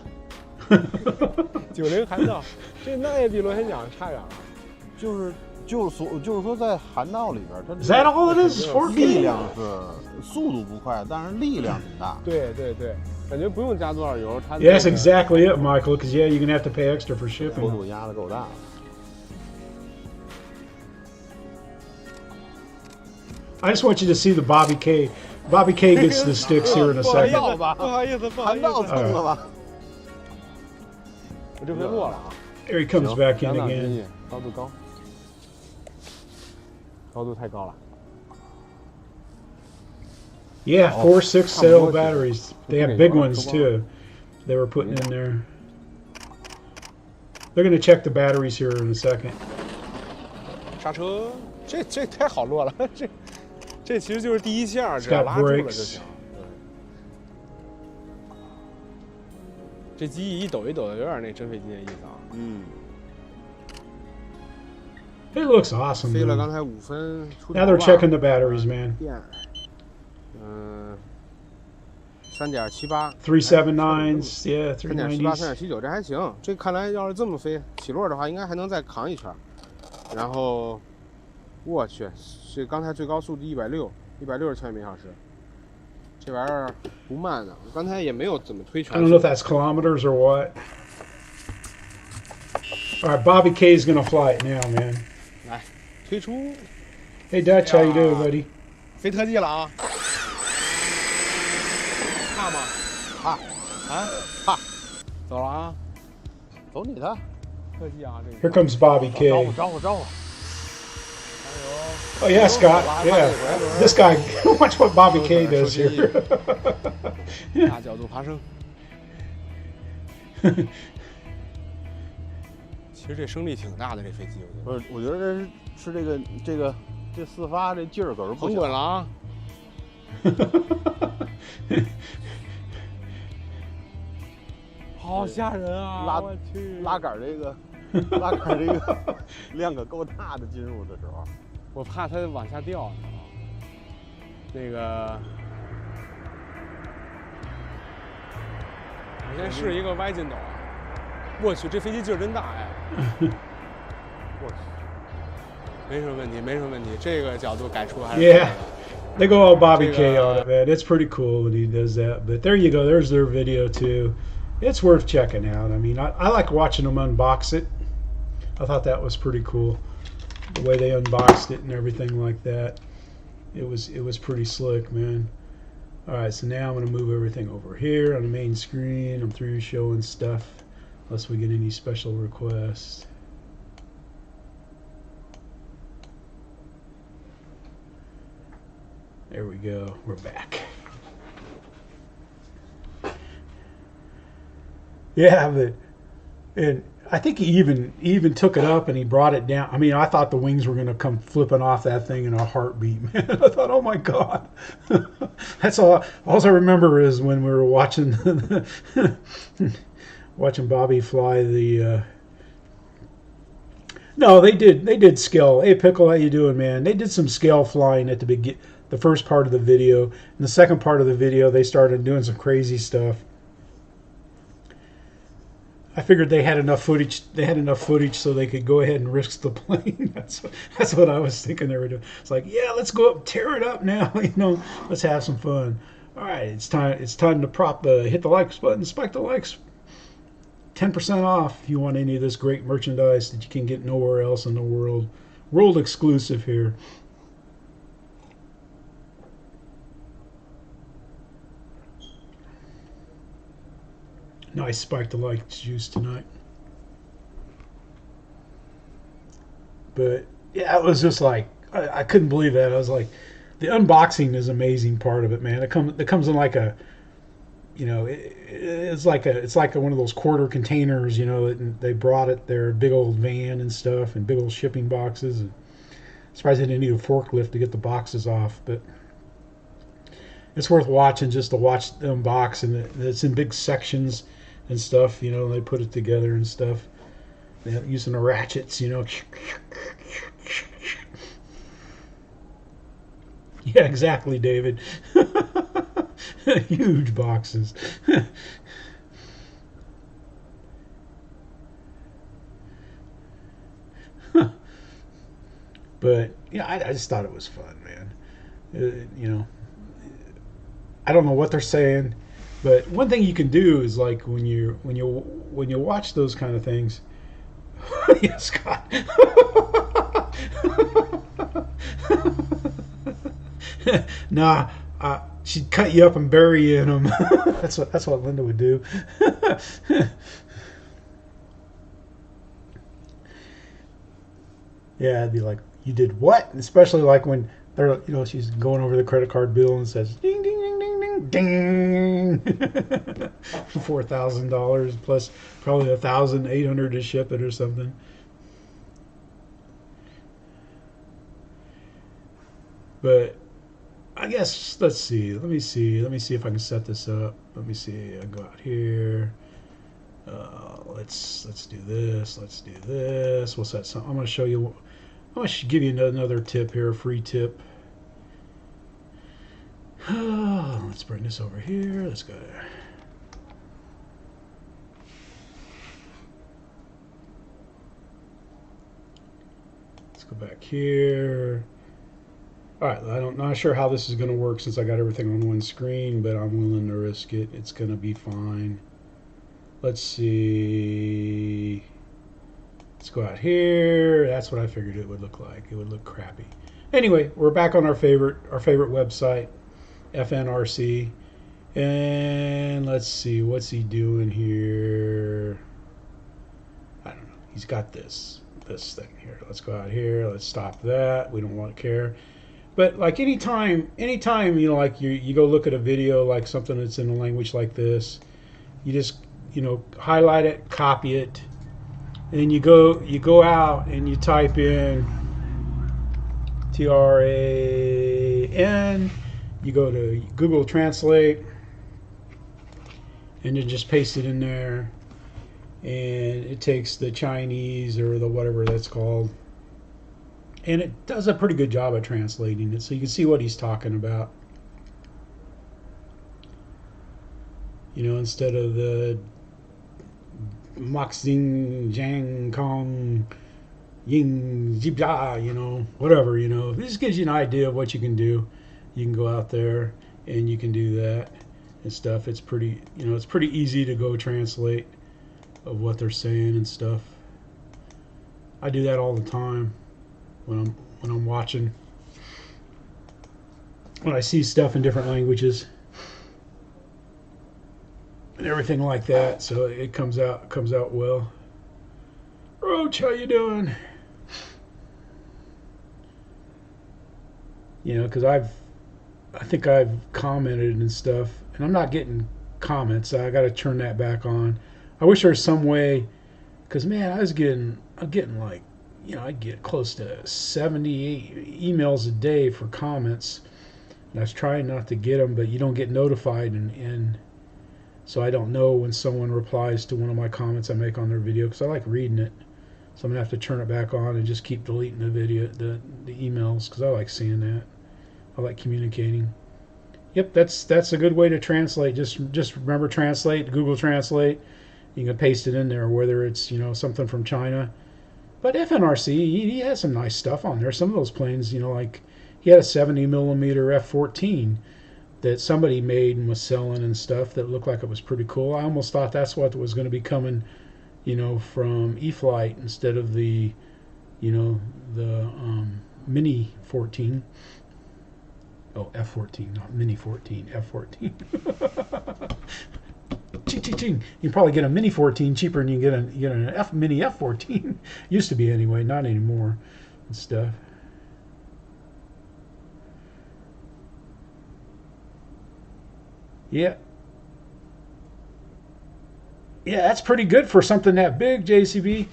？90韩道，那也比螺旋桨差远了。就是说，在韩道里边，它 Is that all it is? 力量是速度不快，但是力量挺大。对，感觉不用加多少油，它 Yeah, that's exactly it, Michael. Because yeah, you're gonna have to pay extra for 坡 shipping. 度压的够大。 I just want you to see the Bobby K. Bobby K gets the sticks here in a 不好意 second. 思，不好意思，不好韩意思，道蹭了吧？我这回落了啊。 Here he comes back 2 in 档机 again. 翼，高度高，高度太高了。 Yeah, 4 6-cell batteries. They have big ones Come on. too. They were putting in there. They're gonna check the batteries here in a second. 刹车，这太好落了，这其实就是第一下，只要 got 拉住了就 brakes. 行。对，这机翼一抖一抖的，有点那真飞机的意思啊。It looks awesome. 飞了 dude. 刚才5分出头 Now 吧。 they're checking the batteries, man. 电，3.78。 379s, yeah, 3.78、 390s. 3.79，这还行。这看来要是这么飞起落的话，应该还能再扛一圈。然后，我去，这刚才最高速度160千米每小时，这玩意儿不慢的。我刚才也没有怎么推 I 全 don't know if that's kilometers or what. All right, Bobby K is gonna fly it now, man. 来，推出， Hey Dutch, how you doing, buddy? 飞特技了啊！怕吗？怕，走了啊！走你的，特技啊，这 Here 个。 comes Bobby 招呼 K. 招呼招呼。 Oh yeah, Scott. Yeah, this guy. Watch what Bobby K does here. 大角度爬升。其实这升力挺大的，这飞机我觉得。不是，我觉得这4发这劲儿可是不小横滚了啊！好吓人啊！拉我去，拉杆这个量可够大的，进入的时候。我怕它往下掉，你知道吗？那个，我先试一个歪筋斗。我去，这飞机劲儿真大哎！我去，没什么问题，没什么问题。这个角度改出还是 Yeah. They go all Bobby K Take, on it, man. It's pretty cool when he does that. But there you go. There's their video too. It's worth checking out. I mean, I like watching them unbox it. I thought that was pretty cool, the way they unboxed it and everything like that. It was pretty slick, man. All right, so now I'm gonna move everything over here on the main screen. I'm through showing stuff, unless we get any special requests. There we go. We're back. Yeah, but and I think he even took it up and he brought it down. I mean, I thought the wings were gonna come flipping off that thing in a heartbeat, man. I thought, oh my god. That's all I remember is when we were watching watching Bobby fly the No, they did scale. Hey Pickle, how you doing, man? They did some scale flying at the first part of the video. In the second part of the video, they started doing some crazy stuff. I figured they had enough footage. They had enough footage so they could go ahead and risk the plane. That's what I was thinking they were doing. It's like, yeah, let's go up, tear it up now. You know, let's have some fun. All right, it's time. It's time to hit the likes button, spike the likes. 10% off if you want any of this great merchandise that you can get nowhere else in the world. World exclusive here. Nice spike the like juice tonight. But yeah, it was just like, I couldn't believe that. I was like, the unboxing is amazing part of it, man. It comes in like a, you know, it's like one of those quarter containers, you know, and they brought it their big old van and stuff and big old shipping boxes. And I'm surprised they didn't need a forklift to get the boxes off, but it's worth watching just to watch the unbox, and it's in big sections and stuff, you know. They put it together and stuff. They're using the ratchets, you know. Yeah, exactly, David. Huge boxes. But yeah, I just thought it was fun, man. You know, I don't know what they're saying, but one thing you can do is like when you watch those kind of things. Yeah, Scott. Nah, she'd cut you up and bury you in them. That's what Linda would do. Yeah, I'd be like, you did what? And especially like when they're, you know, she's going over the credit card bill and says ding ding ding ding ding ding. $4,000 plus probably 1,800 to ship it or something. But I guess let's see. Let me see if I can set this up. Let me see. I go out here. Let's do this. Let's do this. We'll set some. I'm going to show you. I'm going to give you another tip here, a free tip. Let's bring this over here. Let's go there. Let's go back here. All right, I'm not sure how this is going to work since I got everything on one screen, but I'm willing to risk it. It's going to be fine. Let's see. Let's go out here. That's what I figured it would look like. It would look crappy. Anyway, we're back on our favorite website, FNRC. And let's see, what's he doing here? I don't know. He's got this thing here. Let's go out here. Let's stop that. We don't want to care. But like anytime, you know, like you go look at a video, like something that's in a language like this, you just, you know, highlight it, copy it, and then you go out and you type in TRAN, you go to Google Translate, and then just paste it in there, and it takes the Chinese or the whatever that's called, and it does a pretty good job at translating it, so you can see what he's talking about. You know, instead of the Maxing Jiang Kong Ying Jibja, you know, whatever, you know. This gives you an idea of what you can do. You can go out there and you can do that and stuff. It's pretty, you know, it's pretty easy to go translate of what they're saying and stuff. I do that all the time when I'm watching, when I see stuff in different languages and everything like that, so it comes out well. Roach, how you doing? You know, because I think I've commented and stuff, and I'm not getting comments. So I got to turn that back on. I wish there was some way, because man, I'm getting like, you know, I get close to 70 emails a day for comments, and I was trying not to get them, but you don't get notified, and so I don't know when someone replies to one of my comments I make on their video, because I like reading it. So I'm gonna have to turn it back on and just keep deleting the video, the emails, because I like seeing that. I like communicating. Yep, that's a good way to translate. Just remember Translate, Google Translate. You can paste it in there, whether it's, you know, something from China. But FNRC, he has some nice stuff on there. Some of those planes, you know, like he had a 70mm F-14 that somebody made and was selling and stuff that looked like it was pretty cool. I almost thought that's what was going to be coming, you know, from Eflite instead of the, you know, the Mini 14. Oh, F-14, not Mini 14, F-14. Ching, ching, ching. You can probably get a Mini 14 cheaper than you get an Mini F-14. Used to be anyway, not anymore and stuff. Yeah. Yeah, that's pretty good for something that big, JCB.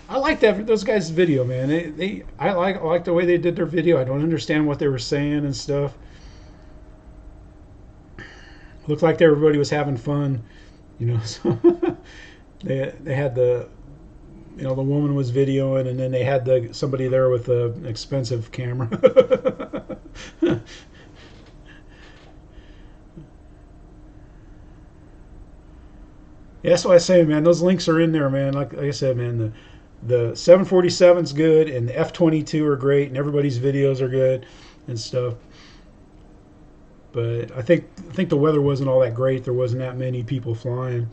I like that those guys' video, man. I like the way they did their video. I don't understand what they were saying and stuff. Looked like everybody was having fun, you know. So they had the, you know, the woman was videoing, and then they had somebody there with an expensive camera. Yeah, that's what I say, man. Those links are in there, man. Like I said, man, the 747's good, and the F-22 are great, and everybody's videos are good and stuff. But I think the weather wasn't all that great. There wasn't that many people flying.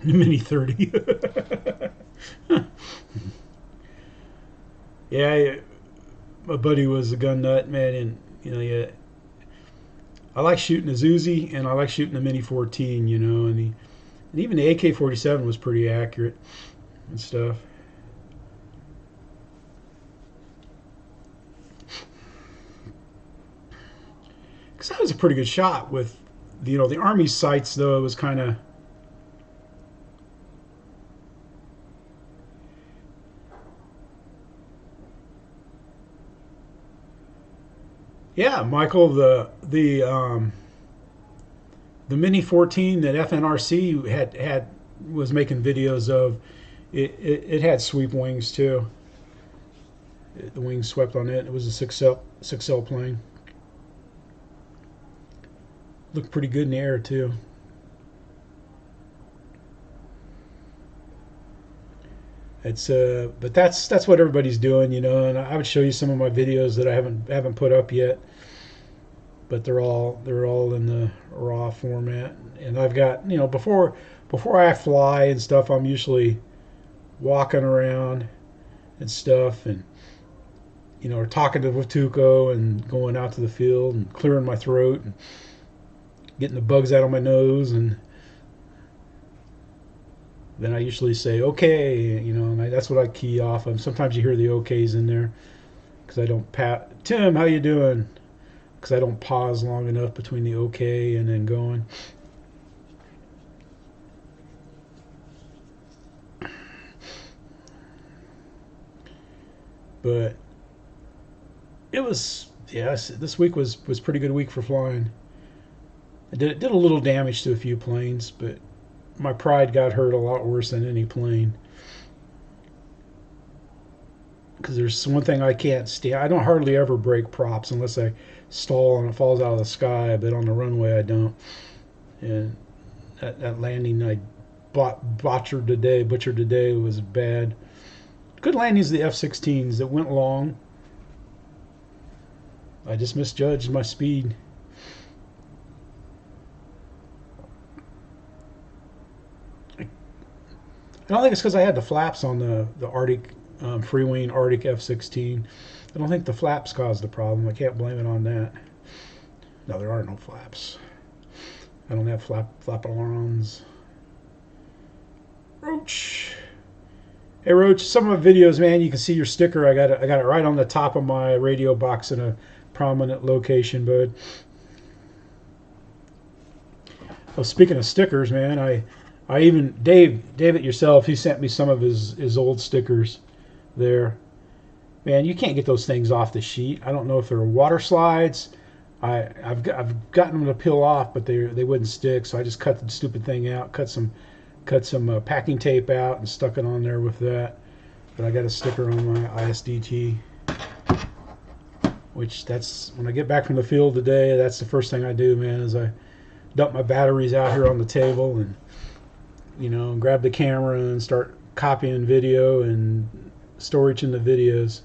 Mini 30. Yeah, my buddy was a gun nut, man, and you know, yeah. I like shooting a Uzi, and I like shooting a Mini 14, you know, and even the AK-47 was pretty accurate and stuff. Because that was a pretty good shot with, you know, the Army's sights, though, it was kind of... Yeah, Michael, the Mini 14 that FNRC was making videos of, it had sweep wings too. The wings swept on it. It was a 6L plane. Looked pretty good in the air too. It's but that's what everybody's doing, you know. And I would show you some of my videos that I haven't put up yet, but they're all in the raw format. And I've got, you know, before I fly and stuff, I'm usually walking around and stuff, and you know, or talking to Watuko and going out to the field and clearing my throat and getting the bugs out of my nose, and then I usually say, okay, you know, and that's what I key off of. Sometimes you hear the okays in there because I don't Tim, how you doing? Because I don't pause long enough between the okay and then going. But it was, yes, this week was pretty good week for flying. I did a little damage to a few planes, but my pride got hurt a lot worse than any plane. Because there's one thing I can't stand. I don't hardly ever break props unless I stall and it falls out of the sky, but on the runway I don't. And that landing I butchered today was bad. Good landings, the F-16s that went long. I just misjudged my speed. I don't think it's because I had the flaps on the Arctic free wing Arctic F-16. I don't think the flaps caused the problem. I can't blame it on that. No, there are no flaps. I don't have flap-alongs. Roach. Hey Roach, some of my videos, man, you can see your sticker. I got it right on the top of my radio box in a prominent location, bud. Oh, speaking of stickers, man, I even Dave it yourself. He sent me some of his old stickers there. Man, you can't get those things off the sheet. I don't know if they're water slides. I've gotten them to peel off, but they wouldn't stick. So I just cut the stupid thing out. Cut some packing tape out and stuck it on there with that. But I got a sticker on my ISDT, which that's when I get back from the field today. That's the first thing I do, man. Is I dump my batteries out here on the table and, you know, grab the camera and start copying video and storaging the videos.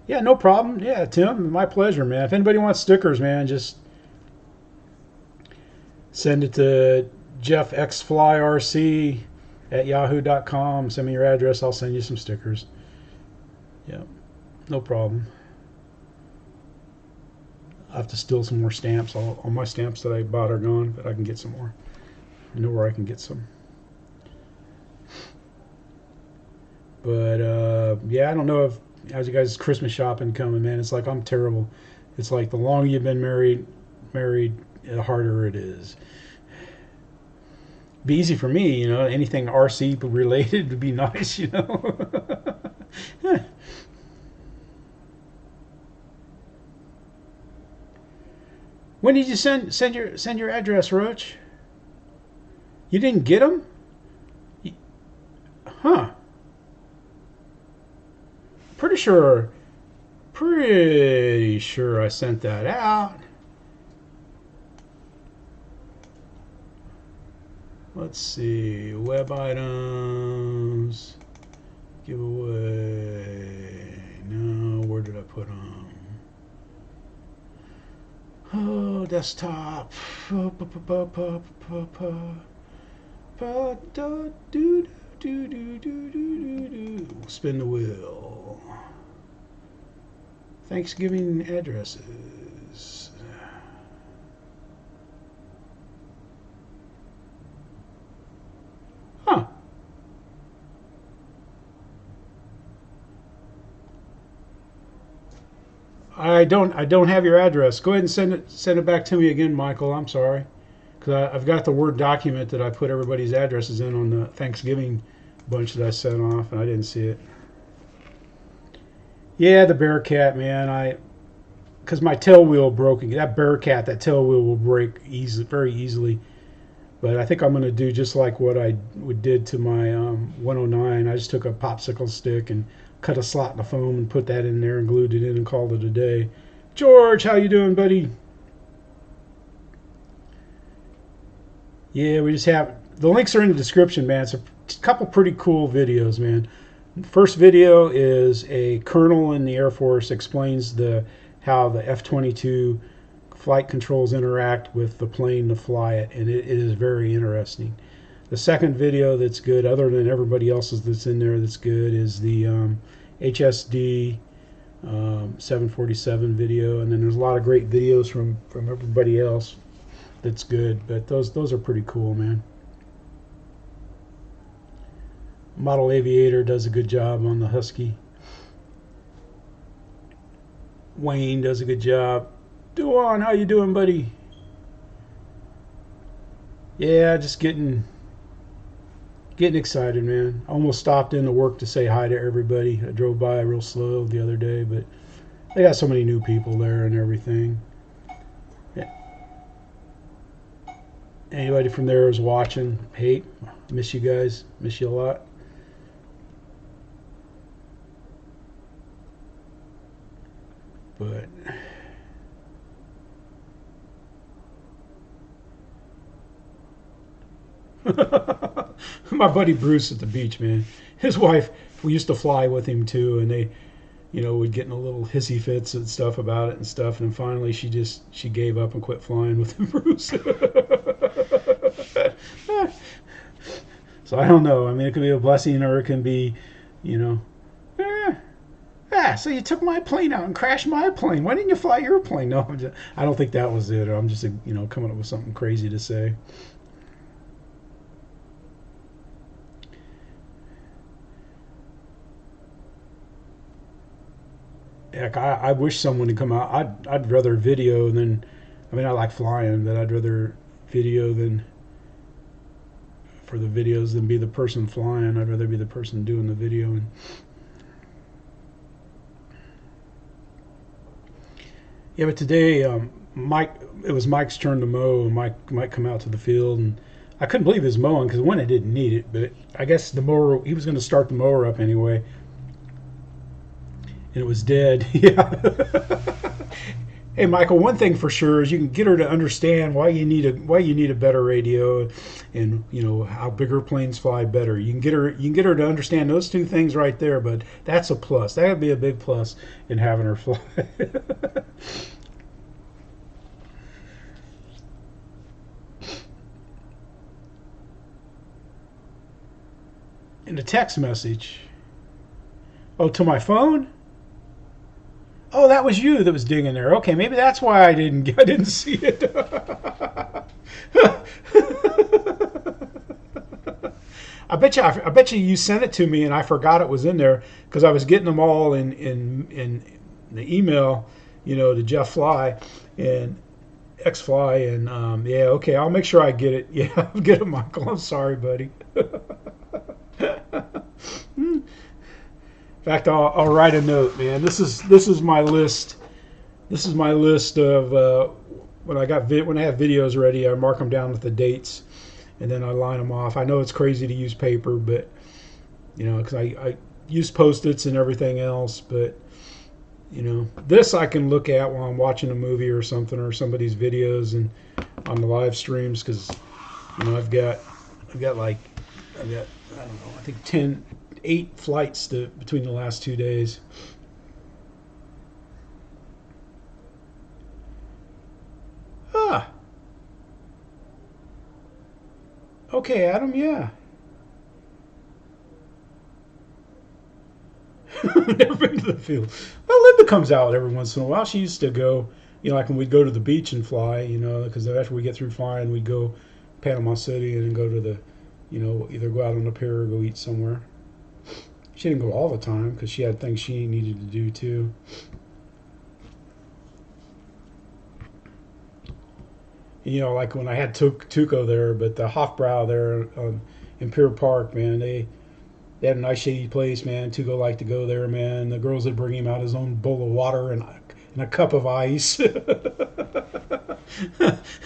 Yeah, no problem. Yeah, Tim, my pleasure, man. If anybody wants stickers, man, just send it to JeffxFlyRc at yahoo.com. Send me your address. I'll send you some stickers. Yeah, no problem. I have to steal some more stamps. All my stamps that I bought are gone, but I can get some more. I know where I can get some. But yeah, I don't know if how's you guys' Christmas shopping coming, man. It's like I'm terrible. It's like the longer you've been married, married, the harder it is. Be easy for me, you know. Anything RC related would be nice, you know. When did you send your address, Roach? You didn't get them? Huh? Pretty sure I sent that out. Let's see, web items, giveaway. No, where did I put them? Oh, desktop. Spin the wheel. Thanksgiving addresses. Huh. I don't have your address. Go ahead and send it back to me again, Michael. I'm sorry, because I've got the Word document that I put everybody's addresses in on the Thanksgiving bunch that I sent off, and I didn't see it. Yeah, the Bearcat, man. Because my tail wheel broke. That Bearcat, that tail wheel will break very easily. But I think I'm going to do just like what I did to my 109. I just took a popsicle stick and cut a slot in the foam and put that in there and glued it in and called it a day. George, how you doing, buddy? Yeah, we just have... The links are in the description, man. It's a couple pretty cool videos, man. First video is a colonel in the Air Force explains how the F-22 flight controls interact with the plane to fly it, and it is very interesting. The second video that's good, other than everybody else's that's in there that's good, is the HSD 747 video, and then there's a lot of great videos from everybody else that's good, but those are pretty cool, man. Model Aviator does a good job on the Husky. Wayne does a good job. Duan, how you doing, buddy? Yeah, just getting excited, man. I almost stopped into work to say hi to everybody. I drove by real slow the other day, but they got so many new people there and everything. Yeah. Anybody from there is watching. Hey, miss you guys. Miss you a lot. But my buddy Bruce at the beach, man. His wife, we used to fly with him too, and they, would get in a little hissy fits and stuff about it and stuff. And then finally, she gave up and quit flying with Bruce. So I don't know. I mean, it could be a blessing, or it can be, so you took my plane out and crashed my plane. Why didn't you fly your plane? No, I don't think that was it. I'm just, coming up with something crazy to say. Heck, I wish someone would come out. I'd rather video than, I like flying, but I'd rather video for the videos than be the person flying. I'd rather be the person doing the video. Yeah, but today, it was Mike's turn to mow, and Mike come out to the field, and I couldn't believe he was mowing, because one, I didn't need it, but I guess the mower, he was going to start the mower up anyway, and it was dead. Yeah. Hey, Michael, one thing for sure is you can get her to understand why you need a better radio, and how bigger planes fly better. You can get her to understand those two things right there. But that's a plus. That would be a big plus in having her fly. In a text message. Oh, to my phone. Oh, that was you that was digging there. Okay, maybe that's why I didn't see it. I bet you sent it to me and I forgot it was in there, because I was getting them all in the email, to Jeff Fly, and XFly, and yeah, okay, I'll make sure I get it. Yeah, I'll get it, Michael. I'm sorry, buddy. In fact, I'll write a note, man. This is my list. This is my list of when I have videos ready. I mark them down with the dates, and then I line them off. I know it's crazy to use paper, but you know, because I use Post-its and everything else, but you know, this I can look at while I'm watching a movie or something, or somebody's videos and on the live streams, because you know I've got I don't know, I think 8 flights between the last 2 days. Ah. Okay, Adam, yeah. Never been to the field. Well, Linda comes out every once in a while. She used to go, you know, like when we'd go to the beach and fly, you know, because after we get through flying, we'd go Panama City and then go to the, you know, either go out on the pier or go eat somewhere. She didn't go all the time because she had things she needed to do too. You know, like when I had Tuco there, but the Hofbrau there in Pier Park, man, they had a nice shady place, man. Tuco liked to go there, man. The girls would bring him out his own bowl of water and a cup of ice.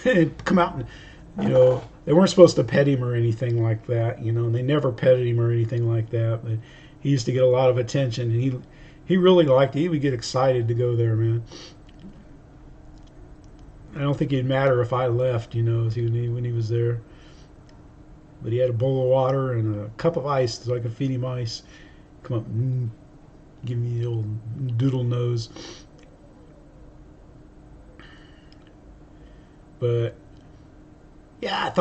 And come out and, you know, they weren't supposed to pet him or anything like that, you know, and they never petted him or anything like that, but he used to get a lot of attention, and he really liked it. He would get excited to go there, man. I don't think it'd matter if I left, you know, when he was there. But he had a bowl of water and a cup of ice so I could feed him ice. Come up, give me the old doodle nose. But yeah,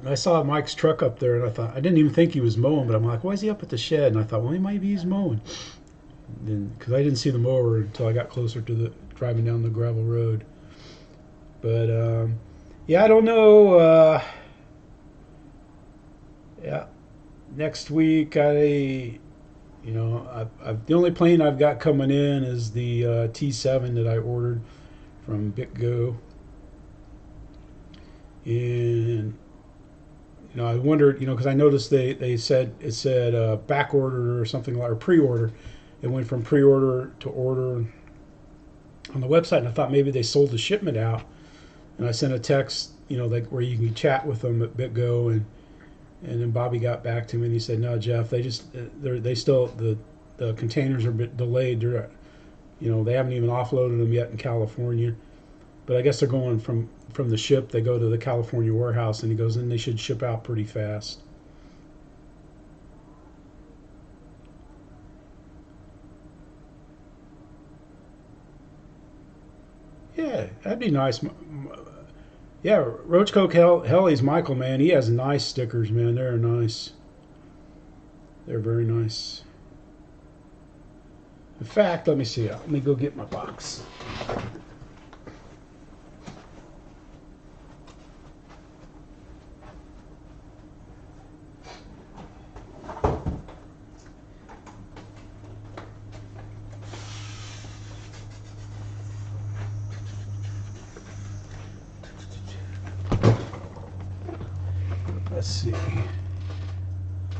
I saw Mike's truck up there, and I thought, I didn't even think he was mowing, but I'm like, why is he up at the shed? And I thought, well, maybe he's mowing. Because I didn't see the mower until I got closer to driving down the gravel road. But yeah, I don't know. Yeah, next week the only plane I've got coming in is the T7 that I ordered from BITGO, and you know, I wondered, you know, because I noticed it said back order or something, like, or pre-order. It went from pre-order to order on the website, and I thought maybe they sold the shipment out. And I sent a text, you know, like where you can chat with them at BITGO, and then Bobby got back to me and he said, no, Jeff, the containers are a bit delayed. They're, you know, they haven't even offloaded them yet in California, but I guess they're going from the ship. They go to the California warehouse, and he goes, and they should ship out pretty fast. Yeah, that'd be nice. Yeah, Roachcoke Helly's Michael, man. He has nice stickers, man. They're nice. They're very nice. In fact, let me see. Let me go get my box. Let's see.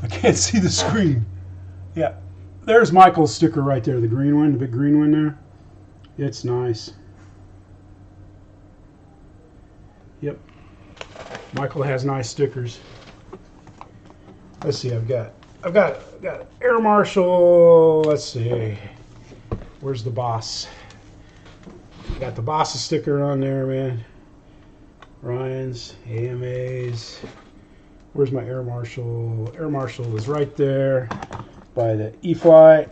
I can't see the screen. Yeah, there's Michael's sticker right there, the green one, the big green one there. It's nice. Yep. Michael has nice stickers. Let's see. I've got Air Marshal. Let's see. Where's the boss? Got the boss sticker on there, man. Ryan's, AMA's. Where's my Air Marshal? Air Marshal is right there by the Eflite.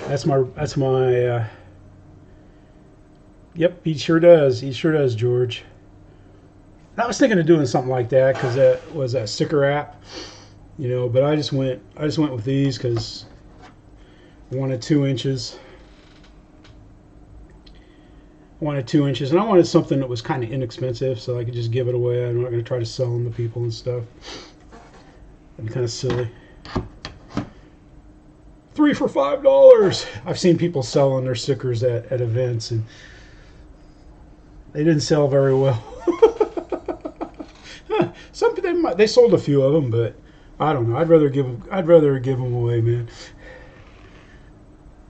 That's my yep, he sure does. He sure does, George. I was thinking of doing something like that because that was that sticker app, you know, but I just went with these because I wanted 2 inches. And I wanted something that was kind of inexpensive so I could just give it away. I'm not going to try to sell them to people and stuff. That'd be kind of silly. 3 for $5. I've seen people selling their stickers at events, and they didn't sell very well. Some they sold a few of them, but I don't know. I'd rather give them away, man.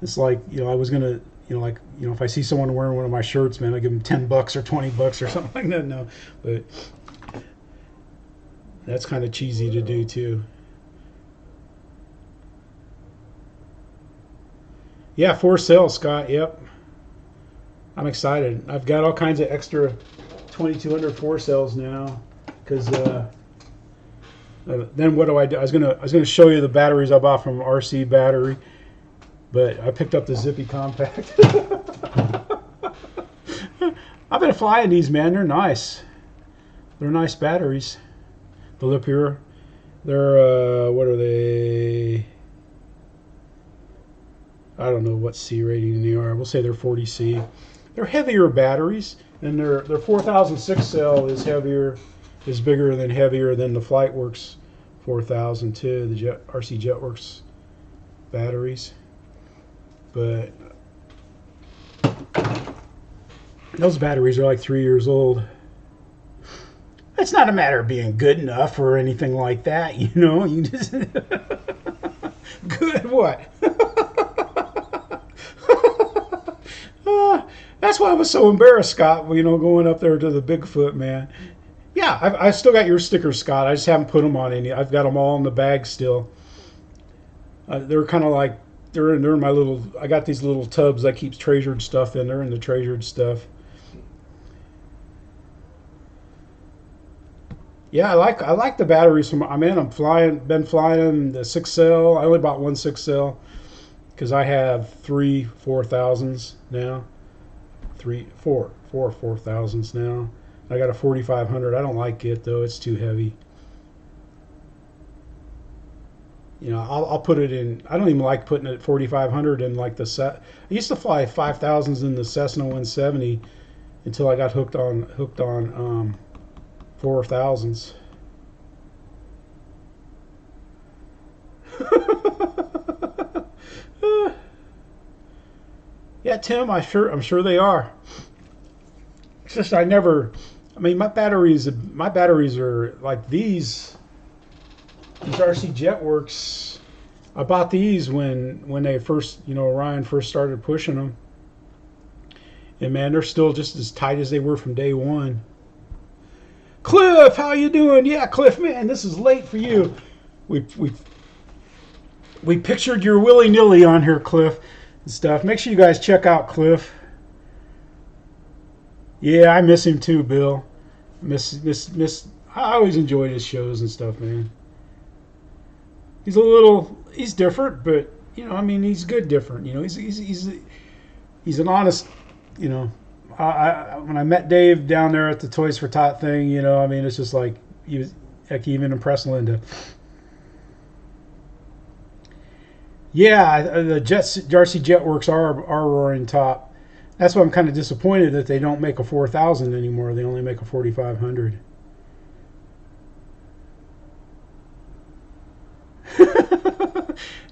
It's like, I was gonna, if I see someone wearing one of my shirts, man, I give them $10 or $20 or something like that. No, but that's kind of cheesy to do too. Yeah, 4 sales, Scott. Yep, I'm excited. I've got all kinds of extra 2200 4 sales now, because then what do? I was gonna show you the batteries I bought from RC Battery, but I picked up the Zippy Compact. I've been flying these, man. They're nice. They're nice batteries. The lip here, they're what are they? I don't know what C rating they are. We'll say they're 40C. They're heavier batteries, and their 4006 cell is heavier, heavier than the FlightWorks 4000 too, the RC Jetworks batteries. But those batteries are like 3 years old. It's not a matter of being good enough or anything like that, You just good what? That's why I was so embarrassed, Scott. Going up there to the Bigfoot, man. Yeah, I still got your stickers, Scott. I just haven't put them on any. I've got them all in the bag still. They're kind of like they're in my little. I got these little tubs I keep treasured stuff in. They're in the treasured stuff. Yeah, I like the batteries from. I'm been flying the 6 cell. I only bought one 6 cell because I have 3 4000s now. 4 4000s now. I got a 4500. I don't like it though. It's too heavy. I'll put it in. I don't even like putting it at 4500 in like the set. I used to fly 5000s in the Cessna 170 until I got hooked on 4000s. Yeah, Tim, I'm sure they are. It's just my batteries are like these RC Jetworks. I bought these when they first, Orion first started pushing them. And man, they're still just as tight as they were from day one. Cliff, how you doing? Yeah, Cliff, man, this is late for you. We pictured your willy-nilly on here, Cliff, and stuff. Make sure you guys check out Cliff. Yeah, I miss him too, Bill. Miss. I always enjoyed his shows and stuff, man. He's different, but he's good different. He's an honest, when I met Dave down there at the Toys for Tot thing, it's just like he even impressed Linda. Yeah, the RC Jetworks are roaring top. That's why I'm kind of disappointed that they don't make a 4000 anymore. They only make a 4500.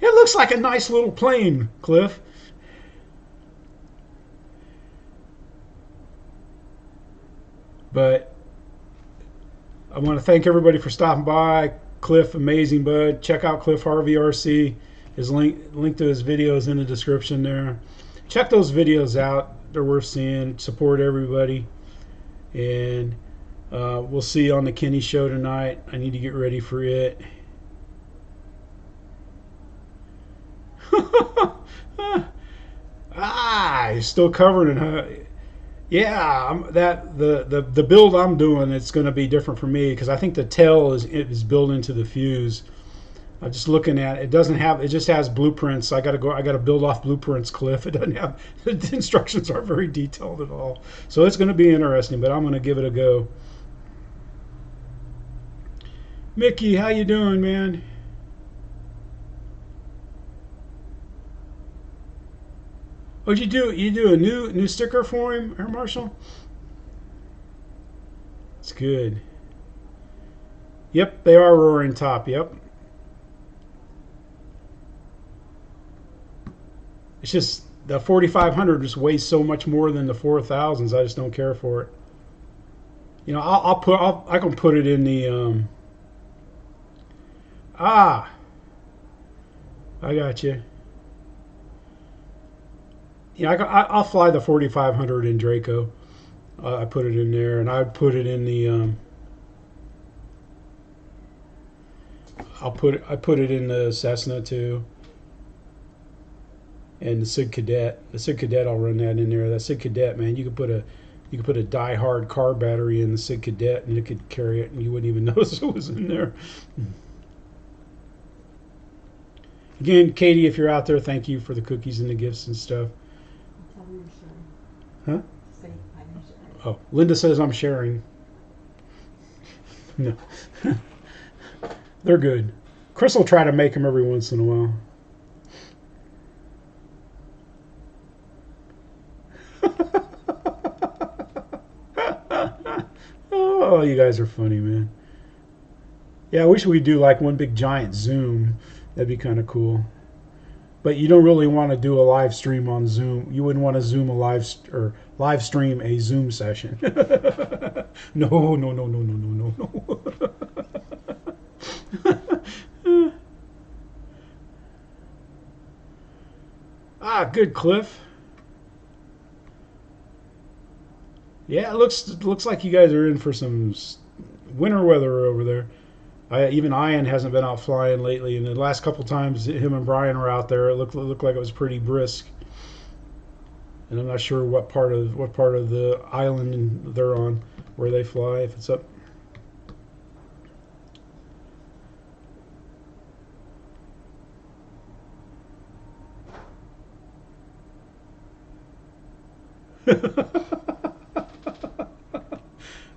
It looks like a nice little plane, Cliff. But I want to thank everybody for stopping by. Cliff, amazing, bud. Check out Cliff Harvey RC. His link to his videos in the description there. Check those videos out. They're worth seeing. Support everybody. And we'll see you on the Kenny show tonight. I need to get ready for it. You're still covering it, huh? Yeah, the build I'm doing, it's going to be different for me because I think the tail is built into the fuse. I'm just looking at it. It just has blueprints. I got to build off blueprints, Cliff. It doesn't have the instructions aren't very detailed at all. So it's going to be interesting, but I'm going to give it a go. Mickey, how you doing, man? Oh, you do a new sticker for him, Air Marshal? It's good. Yep, they are roaring top. Yep. It's just the 4500 just weighs so much more than the 4000s. I just don't care for it. You know, I can put it in the I got you. Yeah, I'll fly the 4500 in Draco. I put it in there, and I'd put it in the I put it in the Cessna too, and the Sig Cadet. The Sig Cadet, I'll run that in there. That Sig Cadet, man, you could put a die-hard car battery in the Sig Cadet, and it could carry it, and you wouldn't even notice it was in there. Again, Katie, if you're out there, thank you for the cookies and the gifts and stuff. Tell them you're sharing. Huh? Say I'm sharing. Oh, Linda says I'm sharing. No. They're good. Chris will try to make them every once in a while. Oh, you guys are funny, man. Yeah, I wish we'd do like one big giant Zoom. That'd be kind of cool. But you don't really want to do a live stream on Zoom. You wouldn't want to Zoom a live stream a Zoom session. No. Good, Cliff. Yeah, it looks like you guys are in for some winter weather over there. Even Ian hasn't been out flying lately, and the last couple times him and Brian were out there, it looked like it was pretty brisk. And I'm not sure what part of the island they're on, where they fly, if it's up.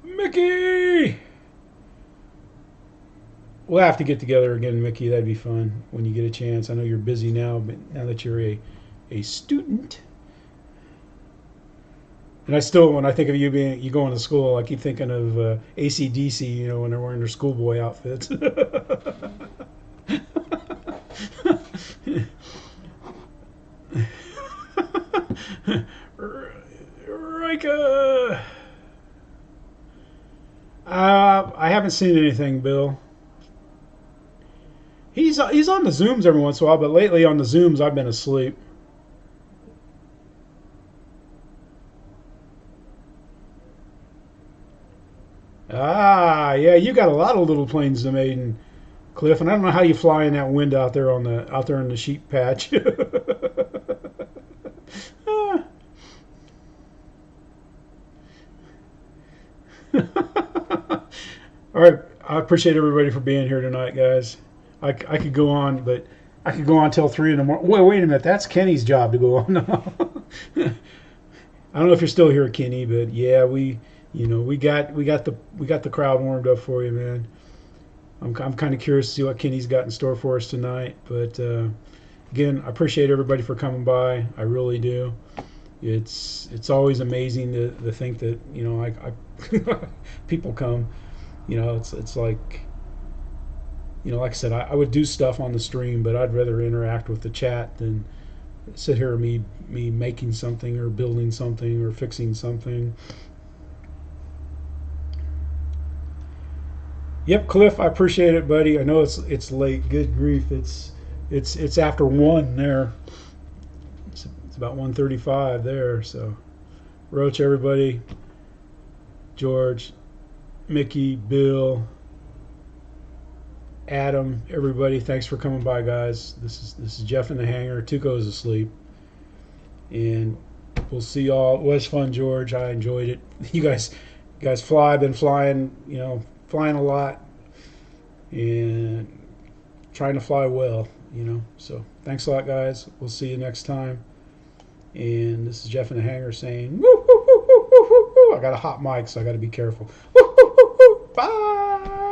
Mickey! We'll have to get together again, Mickey. That'd be fun when you get a chance. I know you're busy now, but now that you're a student. And I still, when I think of you going to school, I keep thinking of AC/DC, you know, when they're wearing their schoolboy outfits. Rika! I haven't seen anything, Bill. He's on the Zooms every once in a while, but lately on the Zooms I've been asleep. Yeah, you got a lot of little planes to maiden, Cliff, and I don't know how you fly in that wind out there in the sheep patch. All right, I appreciate everybody for being here tonight, guys. I could go on, but I could go on till 3 in the morning. Wait a minute, that's Kenny's job to go on now. I don't know if you're still here, Kenny, but yeah, we got the crowd warmed up for you, man. I'm kind of curious to see what Kenny's got in store for us tonight. But again, I appreciate everybody for coming by. I really do. It's always amazing to think that, you know, I people come. You know, it's like, you know, like I said, I would do stuff on the stream, but I'd rather interact with the chat than sit here me making something or building something or fixing something. Yep, Cliff, I appreciate it, buddy. I know it's late. Good grief, it's after 1 there. It's about 1:35 there. So, Roach, everybody, George, Mickey, Bill, Adam, everybody, thanks for coming by, guys. This is Jeff in the hangar. Tuco's asleep, and we'll see y'all. It was fun, George. I enjoyed it. You guys fly. I've been flying. You know, flying a lot and trying to fly well. You know, so thanks a lot, guys. We'll see you next time. And this is Jeff in the hangar saying, woo, woo, woo, woo, woo, woo, woo. I got a hot mic, so I got to be careful. Woo, woo, woo, woo. Bye.